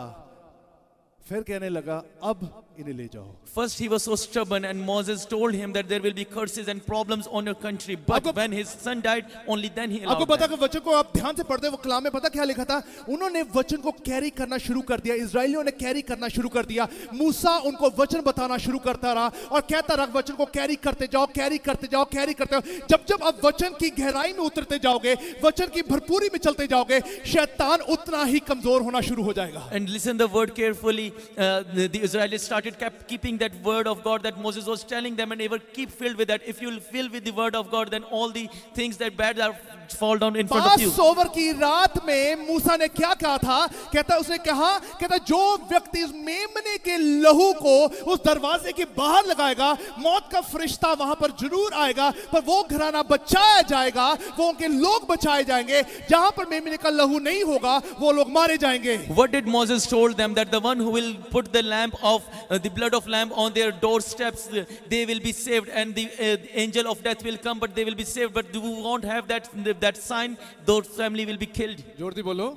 [SPEAKER 2] फिर कहने लगा अब इन्हें ले जाओ
[SPEAKER 3] First he was so stubborn and Moses told him that there will be curses and problems on your country, but when his son died only then he allowed
[SPEAKER 2] आपको पता
[SPEAKER 3] them.
[SPEAKER 2] कि वचन को आप ध्यान से पढ़ते वो कलाम में पता क्या लिखा था उन्होंने वचन को कैरी करना शुरू कर दिया इजराइलियों ने कैरी करना शुरू कर दिया मूसा उनको वचन बताना शुरू करता रहा और कहता रहा वचन को कैरी करते जाओ कैरी करते जाओ कैरी करते जाओ जब आप वचन की गहराई में उतरते जाओगे वचन की भरपूरी में चलते जाओगे शैतान उतना ही कमजोर होना शुरू हो जाएगा
[SPEAKER 3] And listen the word carefully. The Israelites started keeping that word of God that Moses was telling them, and ever keep filled with that. If you will fill with the word of God, then all the things that bad are fall down in front of you.
[SPEAKER 2] Passover की रात में मूसा ने क्या कहा था कहता उसने कहा कहता जो व्यक्ति उस मेमने के लहू को उस दरवाजे के बाहर लगाएगा मौत का फरिश्ता वहां पर जरूर आएगा पर वो घराना बचाया जाएगा वो उनके लोग बचाए जाएंगे जहां पर मेमने का लहू नहीं होगा वो लोग मारे जाएंगे
[SPEAKER 3] What did Moses told them? That the one who will put the lamp of the blood of lamb on their doorsteps, they will be saved, and the angel of death will come, but they will be saved. But who won't have that sign, those family will be killed.
[SPEAKER 2] जोर दी बोलो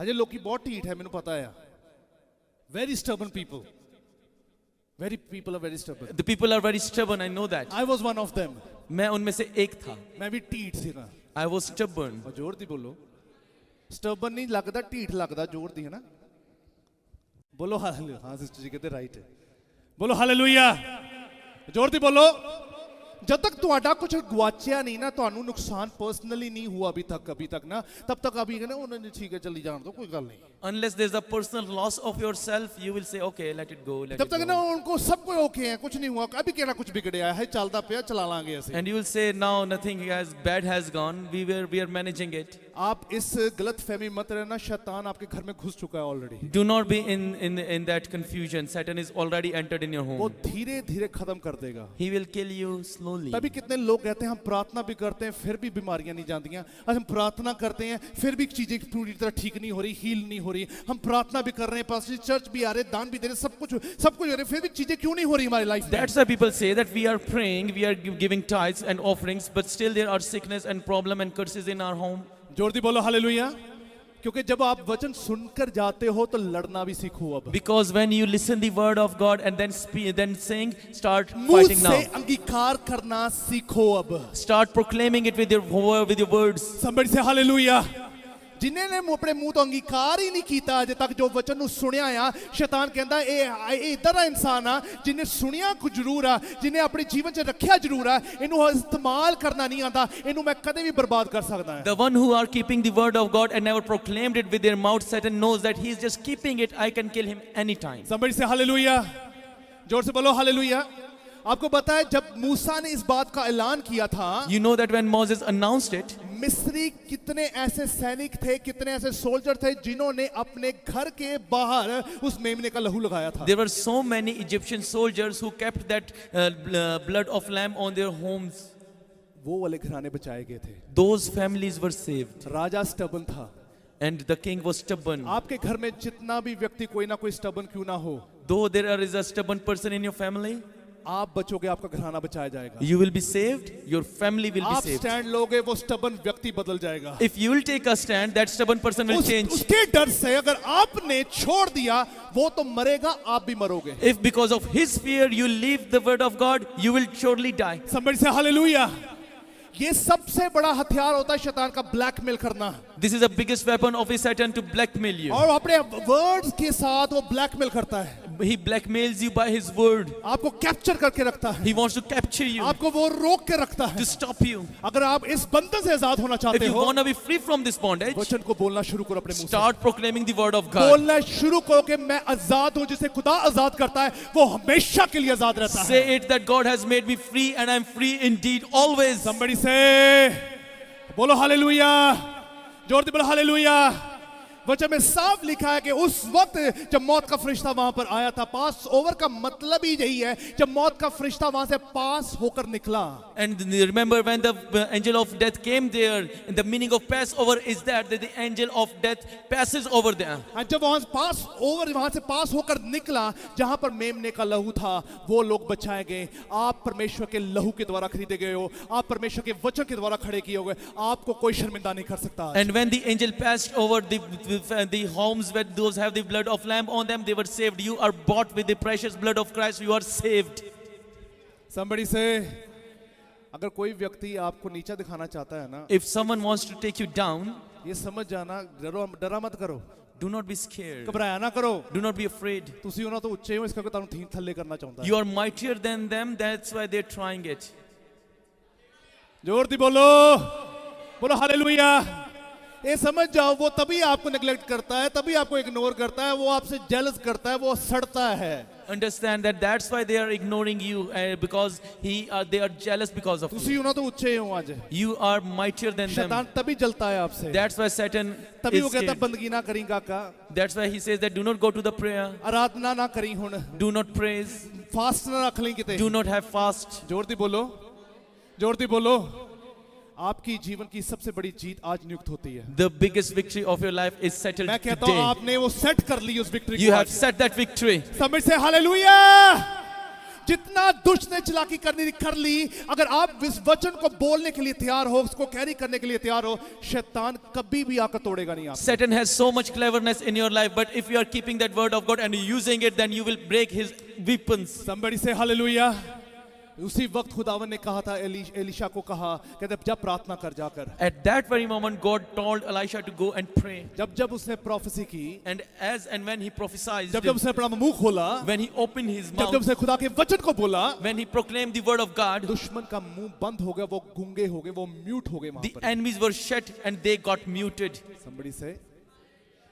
[SPEAKER 2] अजय लोग की बहुत ढीठ है मैंने पता है very stubborn people are very stubborn
[SPEAKER 3] The people are very stubborn, I know that.
[SPEAKER 2] I was one of them
[SPEAKER 3] मैं उनमें से एक था.
[SPEAKER 2] मैं भी ढीठ सी ना
[SPEAKER 3] I was stubborn.
[SPEAKER 2] और जोर दी बोलो stubborn नहीं लगता ढीठ लगता जोर दी है ना बोलो हालेलुया हाँ सिस्टर जी कहते राइट है बोलो हालेलुया जोर दी बोलो जब तक ਤੁਹਾਡਾ ਕੁਝ ਗਵਾਚਿਆ ਨਹੀਂ ਨਾ ਤੁਹਾਨੂੰ ਨੁਕਸਾਨ ਪਰਸਨਲੀ ਨਹੀਂ हुआ अभी तक ना तब तक अभी कहना उन्होंने ठीक है चली जान दो कोई गल नहीं
[SPEAKER 3] Unless there's a personal loss of yourself, you will say okay, let it go, let
[SPEAKER 2] तब
[SPEAKER 3] it
[SPEAKER 2] तक
[SPEAKER 3] go.
[SPEAKER 2] ना उनको सब कोई ओके है कुछ नहीं हुआ अभी केड़ा कुछ बिगड़या है चलता पिया चला लांगे ऐसे
[SPEAKER 3] And you will say now nothing as bad has gone, we are managing it.
[SPEAKER 2] आप इस गलत फहमी मत रहना शैतान आपके घर में घुस चुका है already
[SPEAKER 3] Do not be in that confusion. Satan is already entered in your
[SPEAKER 2] वो
[SPEAKER 3] home.
[SPEAKER 2] धीरे धीरे खत्म कर देगा
[SPEAKER 3] He will kill you slowly.
[SPEAKER 2] तभी कितने लोग कहते हैं हम प्रार्थना भी करते हैं फिर भी बीमारियां नहीं जाती हैं हम प्रार्थना करते हैं फिर भी चीजें पूरी तरह ठीक नहीं हो रही हील नहीं हो रही हम प्रार्थना भी कर रहे हैं पास चर्च भी आ रहे दान भी दे रहे सब कुछ हो रहा है फिर भी चीजें क्यों नहीं हो रही हमारी लाइफ में
[SPEAKER 3] That's why people say that we are praying, we are giving tithes and offerings, but still there are sickness and problem and curses in our home.
[SPEAKER 2] जोर दी बोलो हालेलुया क्योंकि जब आप वचन सुनकर जाते हो तो लड़ना भी सीखो अब
[SPEAKER 3] Because when you listen the word of God and then sing, start
[SPEAKER 2] मुंह
[SPEAKER 3] fighting
[SPEAKER 2] से
[SPEAKER 3] now.
[SPEAKER 2] अंगीकार करना सीखो अब
[SPEAKER 3] Start proclaiming it with your words.
[SPEAKER 2] Somebody say hallelujah ਜਿਨ੍ਹਾਂ ਨੇ ਆਪਣੇ ਮੂੰਹ ਤੋਂ ਅੰਗੀਕਾਰ ਹੀ ਨਹੀਂ ਕੀਤਾ ਅਜੇ ਤੱਕ ਜੋ ਵਚਨ ਨੂੰ ਸੁਣਿਆ ਆ ਸ਼ੈਤਾਨ ਕਹਿੰਦਾ ਇਹ ਇਦਾਂ ਦਾ ਇਨਸਾਨ ਆ ਜਿਹਨੇ ਸੁਣਿਆ ਕੁਝ ਜ਼ਰੂਰ ਆ ਜਿਹਨੇ ਆਪਣੇ ਜੀਵਨ 'ਚ ਰੱਖਿਆ ਜ਼ਰੂਰ ਆ ਇਹਨੂੰ ਇਸਤੇਮਾਲ ਕਰਨਾ ਨਹੀਂ ਆਉਂਦਾ ਇਹਨੂੰ ਮੈਂ ਕਦੇ ਵੀ ਬਰਬਾਦ ਕਰ ਸਕਦਾ ਹਾਂ
[SPEAKER 3] The one who are keeping the word of God and never proclaimed it with their mouth, Satan knows that he is just keeping it. I can kill him anytime.
[SPEAKER 2] Somebody say hallelujah. जोर से बोलो hallelujah. आपको पता है जब मूसा ने इस बात का ऐलान किया था,
[SPEAKER 3] You know that when Moses announced it,
[SPEAKER 2] मिस्री कितने ऐसे सैनिक थे, कितने ऐसे सोल्जर थे जिन्होंने अपने घर के बाहर उस मेमने का लहू लगाया था.
[SPEAKER 3] there were so many Egyptian soldiers who kept that blood of lamb on their homes.
[SPEAKER 2] वो वाले घराने बचाए गए थे.
[SPEAKER 3] Those families were saved.
[SPEAKER 2] Raja stubborn था.
[SPEAKER 3] And the king was stubborn.
[SPEAKER 2] आपके घर में जितना भी व्यक्ति कोई ना कोई स्टबन क्यों ना हो,
[SPEAKER 3] Though there is a stubborn person in your family,
[SPEAKER 2] आप बचोगे, आपका घराना बचाया जाएगा.
[SPEAKER 3] you will be saved, your family will be
[SPEAKER 2] आप
[SPEAKER 3] saved.
[SPEAKER 2] स्टैंड लोगे, वो स्टबन व्यक्ति बदल जाएगा.
[SPEAKER 3] If you will take a stand, that stubborn person will change.
[SPEAKER 2] उसके डर से अगर आपने छोड़ दिया, वो तो मरेगा, आप भी मरोगे.
[SPEAKER 3] If because of his fear you leave the word of God, you will surely die.
[SPEAKER 2] Somebody say hallelujah. ये सबसे बड़ा हथियार होता है शैतान का, ब्लैकमेल करना.
[SPEAKER 3] This is the biggest weapon of his Satan, to blackmail you.
[SPEAKER 2] और अपने वर्ड्स के साथ वो ब्लैकमेल करता है.
[SPEAKER 3] He blackmails you by his word.
[SPEAKER 2] आपको कैप्चर करके रखता है.
[SPEAKER 3] He wants to capture you,
[SPEAKER 2] आपको वो रोक के रखता है.
[SPEAKER 3] to stop you.
[SPEAKER 2] अगर आप इस बंधन से आजाद होना
[SPEAKER 3] If
[SPEAKER 2] चाहते
[SPEAKER 3] you
[SPEAKER 2] हो,
[SPEAKER 3] want to be free from this bondage,
[SPEAKER 2] वचन को बोलना शुरू करो अपने मुंह से.
[SPEAKER 3] start proclaiming the word of God.
[SPEAKER 2] बोलना शुरू करो कि मैं आजाद हूं. जिसे खुदा आजाद करता है वो हमेशा के लिए आजाद रहता है.
[SPEAKER 3] Say it that God has made me free and I am free indeed always.
[SPEAKER 2] Somebody say, बोलो हालेलुया. जोर से बोलो हालेलुया. वचन में साफ लिखा है कि उस वक्त जब मौत का फरिश्ता वहां पर आया था, पास ओवर का मतलब ही यही है, जब मौत का फरिश्ता वहां से पास होकर निकला.
[SPEAKER 3] And remember when the angel of death came there, and the meaning of Passover is that the angel of death passes over there.
[SPEAKER 2] जब वहां पास ओवर वहां से पास होकर निकला, जहां पर मेमने का लहू था, वो लोग बचाए गए. आप परमेश्वर के लहू के द्वारा खरीदे गए हो. आप परमेश्वर के वचन के द्वारा खड़े किए गए. आपको कोई शर्मिंदा नहीं कर सकता.
[SPEAKER 3] And when the angel passed over the homes where those have the blood of lamb on them, they were saved. You are bought with the precious blood of Christ. You are saved.
[SPEAKER 2] Somebody say, अगर कोई व्यक्ति आपको नीचा दिखाना चाहता है ना,
[SPEAKER 3] If someone wants to take you down,
[SPEAKER 2] ये समझ जाना, डरा मत करो,
[SPEAKER 3] do not be scared.
[SPEAKER 2] घबराया ना करो.
[SPEAKER 3] Do not be afraid.
[SPEAKER 2] ਤੁਸੀਂ ਉਹਨਾਂ ਤੋਂ ਉੱਚੇ ਹੋ, ਇਸ ਕਰਕੇ ਤੁਹਾਨੂੰ ਥੀਂ ਥੱਲੇ ਕਰਨਾ ਚਾਹੁੰਦਾ ਹੈ.
[SPEAKER 3] You are mightier than them. That's why they're trying it.
[SPEAKER 2] जोर दी बोलो, बोलो हालेलुया. ये समझ जाओ, वो तभी आपको नेग्लेक्ट करता है, तभी आपको इग्नोर करता है, वो आपसे जेलस करता है, वो सड़ता है.
[SPEAKER 3] Understand that that's why they are ignoring you, because they are jealous because of you.
[SPEAKER 2] ਤੁਸੀਂ ਉਹਨਾਂ ਤੋਂ ਉੱਚੇ ਹੋ ਅੱਜ.
[SPEAKER 3] You are mightier than them.
[SPEAKER 2] शैतान तभी जलता है आपसे.
[SPEAKER 3] That's why Satan
[SPEAKER 2] तभी वो
[SPEAKER 3] is
[SPEAKER 2] कहता है
[SPEAKER 3] scared.
[SPEAKER 2] बंदगी ना करी काका,
[SPEAKER 3] That's why he says that do not go to the prayer,
[SPEAKER 2] आराधना ना करी हुन,
[SPEAKER 3] do not praise,
[SPEAKER 2] फास्ट ना रख ली किते.
[SPEAKER 3] do not have fast.
[SPEAKER 2] जोर दी बोलो, जोर दी बोलो. आपकी जीवन की सबसे बड़ी जीत आज नियुक्त होती है.
[SPEAKER 3] The biggest victory of your life is settled
[SPEAKER 2] मैं कहता हूँ
[SPEAKER 3] today.
[SPEAKER 2] आपने वो सेट कर ली उस विक्ट्री
[SPEAKER 3] You
[SPEAKER 2] को
[SPEAKER 3] have
[SPEAKER 2] आज.
[SPEAKER 3] set that victory.
[SPEAKER 2] समझ से हालेलुया. जितना दुष्ट ने चालाकी करनी कर ली, अगर आप इस वचन को बोलने के लिए तैयार हो, उसको कैरी करने के लिए तैयार हो, शैतान कभी भी आकर तोड़ेगा नहीं आप.
[SPEAKER 3] Satan has so much cleverness in your life, but if you are keeping that word of God and using it, then you will break his weapons.
[SPEAKER 2] Somebody say hallelujah. उसी वक्त खुदावन ने कहा था, एलिशा को कहा, कहते जब प्रार्थना कर जाकर.
[SPEAKER 3] At that very moment, God told Elisha to go and pray.
[SPEAKER 2] जब उसने प्रोफेसी की,
[SPEAKER 3] And as and when he prophesied,
[SPEAKER 2] जब उसने अपना मुंह खोला,
[SPEAKER 3] when he opened his
[SPEAKER 2] जब
[SPEAKER 3] mouth,
[SPEAKER 2] उसने खुदा के वचन को बोला,
[SPEAKER 3] when he proclaimed the word of God,
[SPEAKER 2] दुश्मन का मुंह बंद हो गया, वो गूंगे हो गए, वो म्यूट हो गए वहां
[SPEAKER 3] the
[SPEAKER 2] पर.
[SPEAKER 3] enemies were shut and they got muted.
[SPEAKER 2] Somebody say,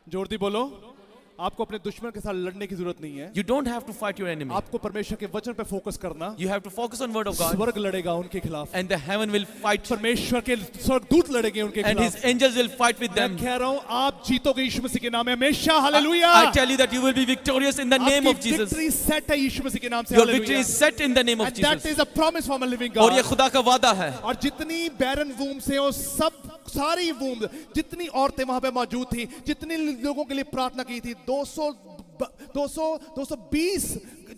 [SPEAKER 2] जोर दी बोलो. आपको अपने दुश्मन के साथ लड़ने की जरूरत नहीं है.
[SPEAKER 3] You don't have to fight your enemy.
[SPEAKER 2] आपको परमेश्वर के वचन पे फोकस करना.
[SPEAKER 3] You have to focus on word of God,
[SPEAKER 2] स्वर्ग लड़ेगा उनके खिलाफ.
[SPEAKER 3] and the heaven will fight,
[SPEAKER 2] परमेश्वर के स्वर्गदूत लड़ेंगे उनके
[SPEAKER 3] and his
[SPEAKER 2] खिलाफ.
[SPEAKER 3] angels will fight with
[SPEAKER 2] मैं
[SPEAKER 3] them.
[SPEAKER 2] कह रहा हूँ आप जीतोगे यीशु मसीह के नाम में हमेशा. Hallelujah.
[SPEAKER 3] I tell you that you will be victorious in the name of
[SPEAKER 2] आपकी
[SPEAKER 3] Jesus.
[SPEAKER 2] विक्ट्री सेट है यीशु मसीह के नाम से.
[SPEAKER 3] Your victory is
[SPEAKER 2] hallelujah.
[SPEAKER 3] set in the name of
[SPEAKER 2] And that
[SPEAKER 3] Jesus.
[SPEAKER 2] is a promise from a living
[SPEAKER 3] और ये
[SPEAKER 2] God.
[SPEAKER 3] खुदा का वादा है.
[SPEAKER 2] और जितनी बैरन वूम से वो सब सारी वूम, जितनी औरतें वहां पे मौजूद थी, जितने लोगों के लिए प्रार्थना की थी, 220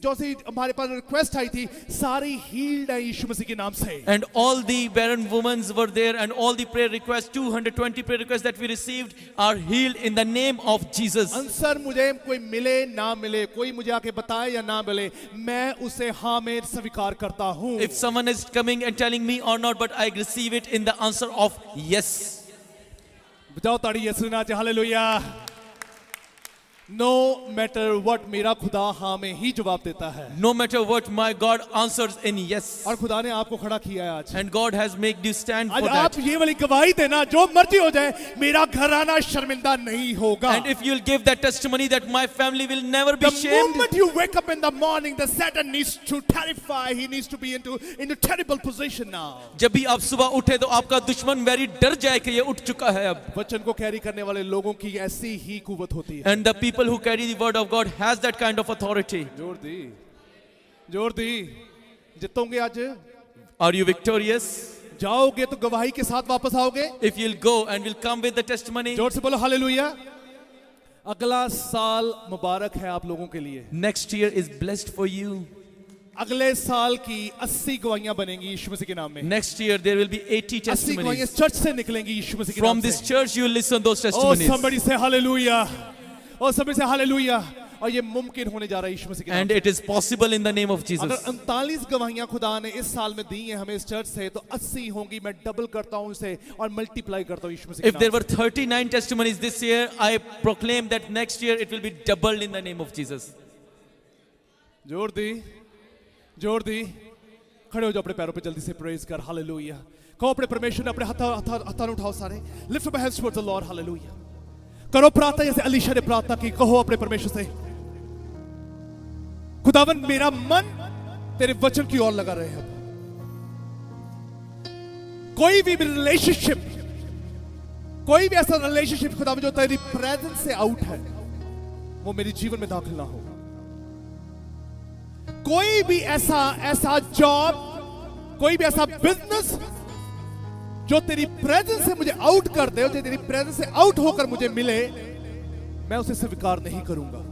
[SPEAKER 2] जो सी हमारे पास रिक्वेस्ट आई थी, सारी हील्ड है यीशु मसीह के नाम से.
[SPEAKER 3] And all the barren women were there, and all the prayer requests, 220 prayer requests that we received, are healed in the name of Jesus.
[SPEAKER 2] Answer मुझे कोई मिले ना मिले, कोई मुझे आके बताए या ना मिले, मैं उसे हाँ में स्वीकार करता हूँ.
[SPEAKER 3] If someone is coming and telling me or not, but I receive it in the answer of yes.
[SPEAKER 2] बजाओ ताड़ी यीशु नाच हालेलुया। नो मैटर व्हाट, मेरा खुदा हाँ में ही जवाब देता है।
[SPEAKER 3] No matter what, my God answers in yes.
[SPEAKER 2] और खुदा ने आपको खड़ा किया है आज।
[SPEAKER 3] And God has made you stand
[SPEAKER 2] आज
[SPEAKER 3] for
[SPEAKER 2] आप
[SPEAKER 3] that.
[SPEAKER 2] ये वाली गवाही देना, जो मर्जी हो जाए, मेरा घराना शर्मिंदा नहीं होगा।
[SPEAKER 3] And if you'll give that testimony that my family will never be
[SPEAKER 2] The
[SPEAKER 3] shamed.
[SPEAKER 2] moment you wake up in the morning, the Satan needs to terrify. He needs to be into terrible position now.
[SPEAKER 3] जब भी आप सुबह उठे तो आपका दुश्मन very डर जाए कि ये उठ चुका है अब.
[SPEAKER 2] वचन को कैरी करने वाले लोगों की ऐसी ही कुवत होती है।
[SPEAKER 3] And the people who carry the word of God has that kind of authority.
[SPEAKER 2] जोर दी, जीतोगे आज?
[SPEAKER 3] Are you victorious?
[SPEAKER 2] जाओगे तो गवाही के साथ वापस आओगे?
[SPEAKER 3] If you'll go and will come with the testimony.
[SPEAKER 2] जोर से बोलो हालेलुया। अगला साल मुबारक है आप लोगों के लिए।
[SPEAKER 3] Next year is blessed for you.
[SPEAKER 2] अगले साल की 80 गवाहियां बनेंगी यीशु मसीह के नाम में।
[SPEAKER 3] Next year there will be 80
[SPEAKER 2] 80 गवाहियां
[SPEAKER 3] testimonies.
[SPEAKER 2] Church से निकलेंगी यीशु मसीह के नाम
[SPEAKER 3] From this
[SPEAKER 2] से।
[SPEAKER 3] church you will listen those
[SPEAKER 2] Oh,
[SPEAKER 3] testimonies.
[SPEAKER 2] somebody say hallelujah. Oh, somebody say hallelujah. और ये मुमकिन होने जा रहा है यीशु मसीह के नाम
[SPEAKER 3] And
[SPEAKER 2] से।
[SPEAKER 3] it is possible in the name of
[SPEAKER 2] अगर
[SPEAKER 3] Jesus.
[SPEAKER 2] 39 गवाहियां खुदा ने इस साल में दी हैं हमें इस चर्च से, तो 80 होंगी। मैं डबल करता हूं इसे और मल्टीप्लाई करता हूं यीशु मसीह के
[SPEAKER 3] If there
[SPEAKER 2] नाम
[SPEAKER 3] were 39 testimonies this year, I proclaim that next year it will be doubled in the name of Jesus.
[SPEAKER 2] से। जोर दी, जोर दी। खड़े हो जाओ अपने पैरों पे जल्दी से, प्रेज कर हालेलुया। कहो अपने परमेश्वर ने, अपने हाथ उठाओ सारे, lift up hands towards the Lord, hallelujah. करो प्रार्थना जैसे अलीशा ने प्रार्थना की। कहो अपने परमेश्वर से, खुदावन मेरा मन तेरे वचन की ओर लगा रहे हैं। कोई भी रिलेशनशिप, कोई भी ऐसा रिलेशनशिप खुदावन जो तेरी प्रेजेंस से आउट है, वो मेरे जीवन में दाखिल ना हो। कोई भी ऐसा जॉब, कोई भी ऐसा बिजनेस जो तेरी प्रेजेंस से मुझे आउट कर दे, जो तेरी प्रेजेंस से आउट होकर मुझे मिले, मैं उसे स्वीकार नहीं करूंगा।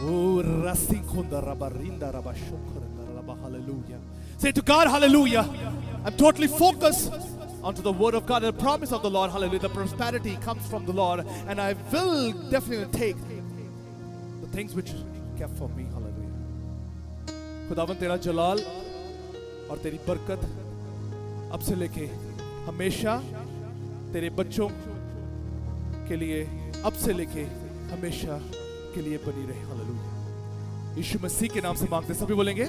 [SPEAKER 2] ओ रसी खुंदा रबा रिंदा रबा शुक्र रबा hallelujah. Say to God, hallelujah. I'm totally focused onto the word of God and the promise of the Lord, hallelujah. The prosperity comes from the Lord, and I will definitely take the things which kept for me, hallelujah. खुदावन तेरा जलाल और तेरी बरकत अब से लेके हमेशा तेरे बच्चों के लिए, अब से लेके हमेशा के लिए बनी रहे, हालेलुया। यीशु मसीह के नाम से मांगते, सभी बोलेंगे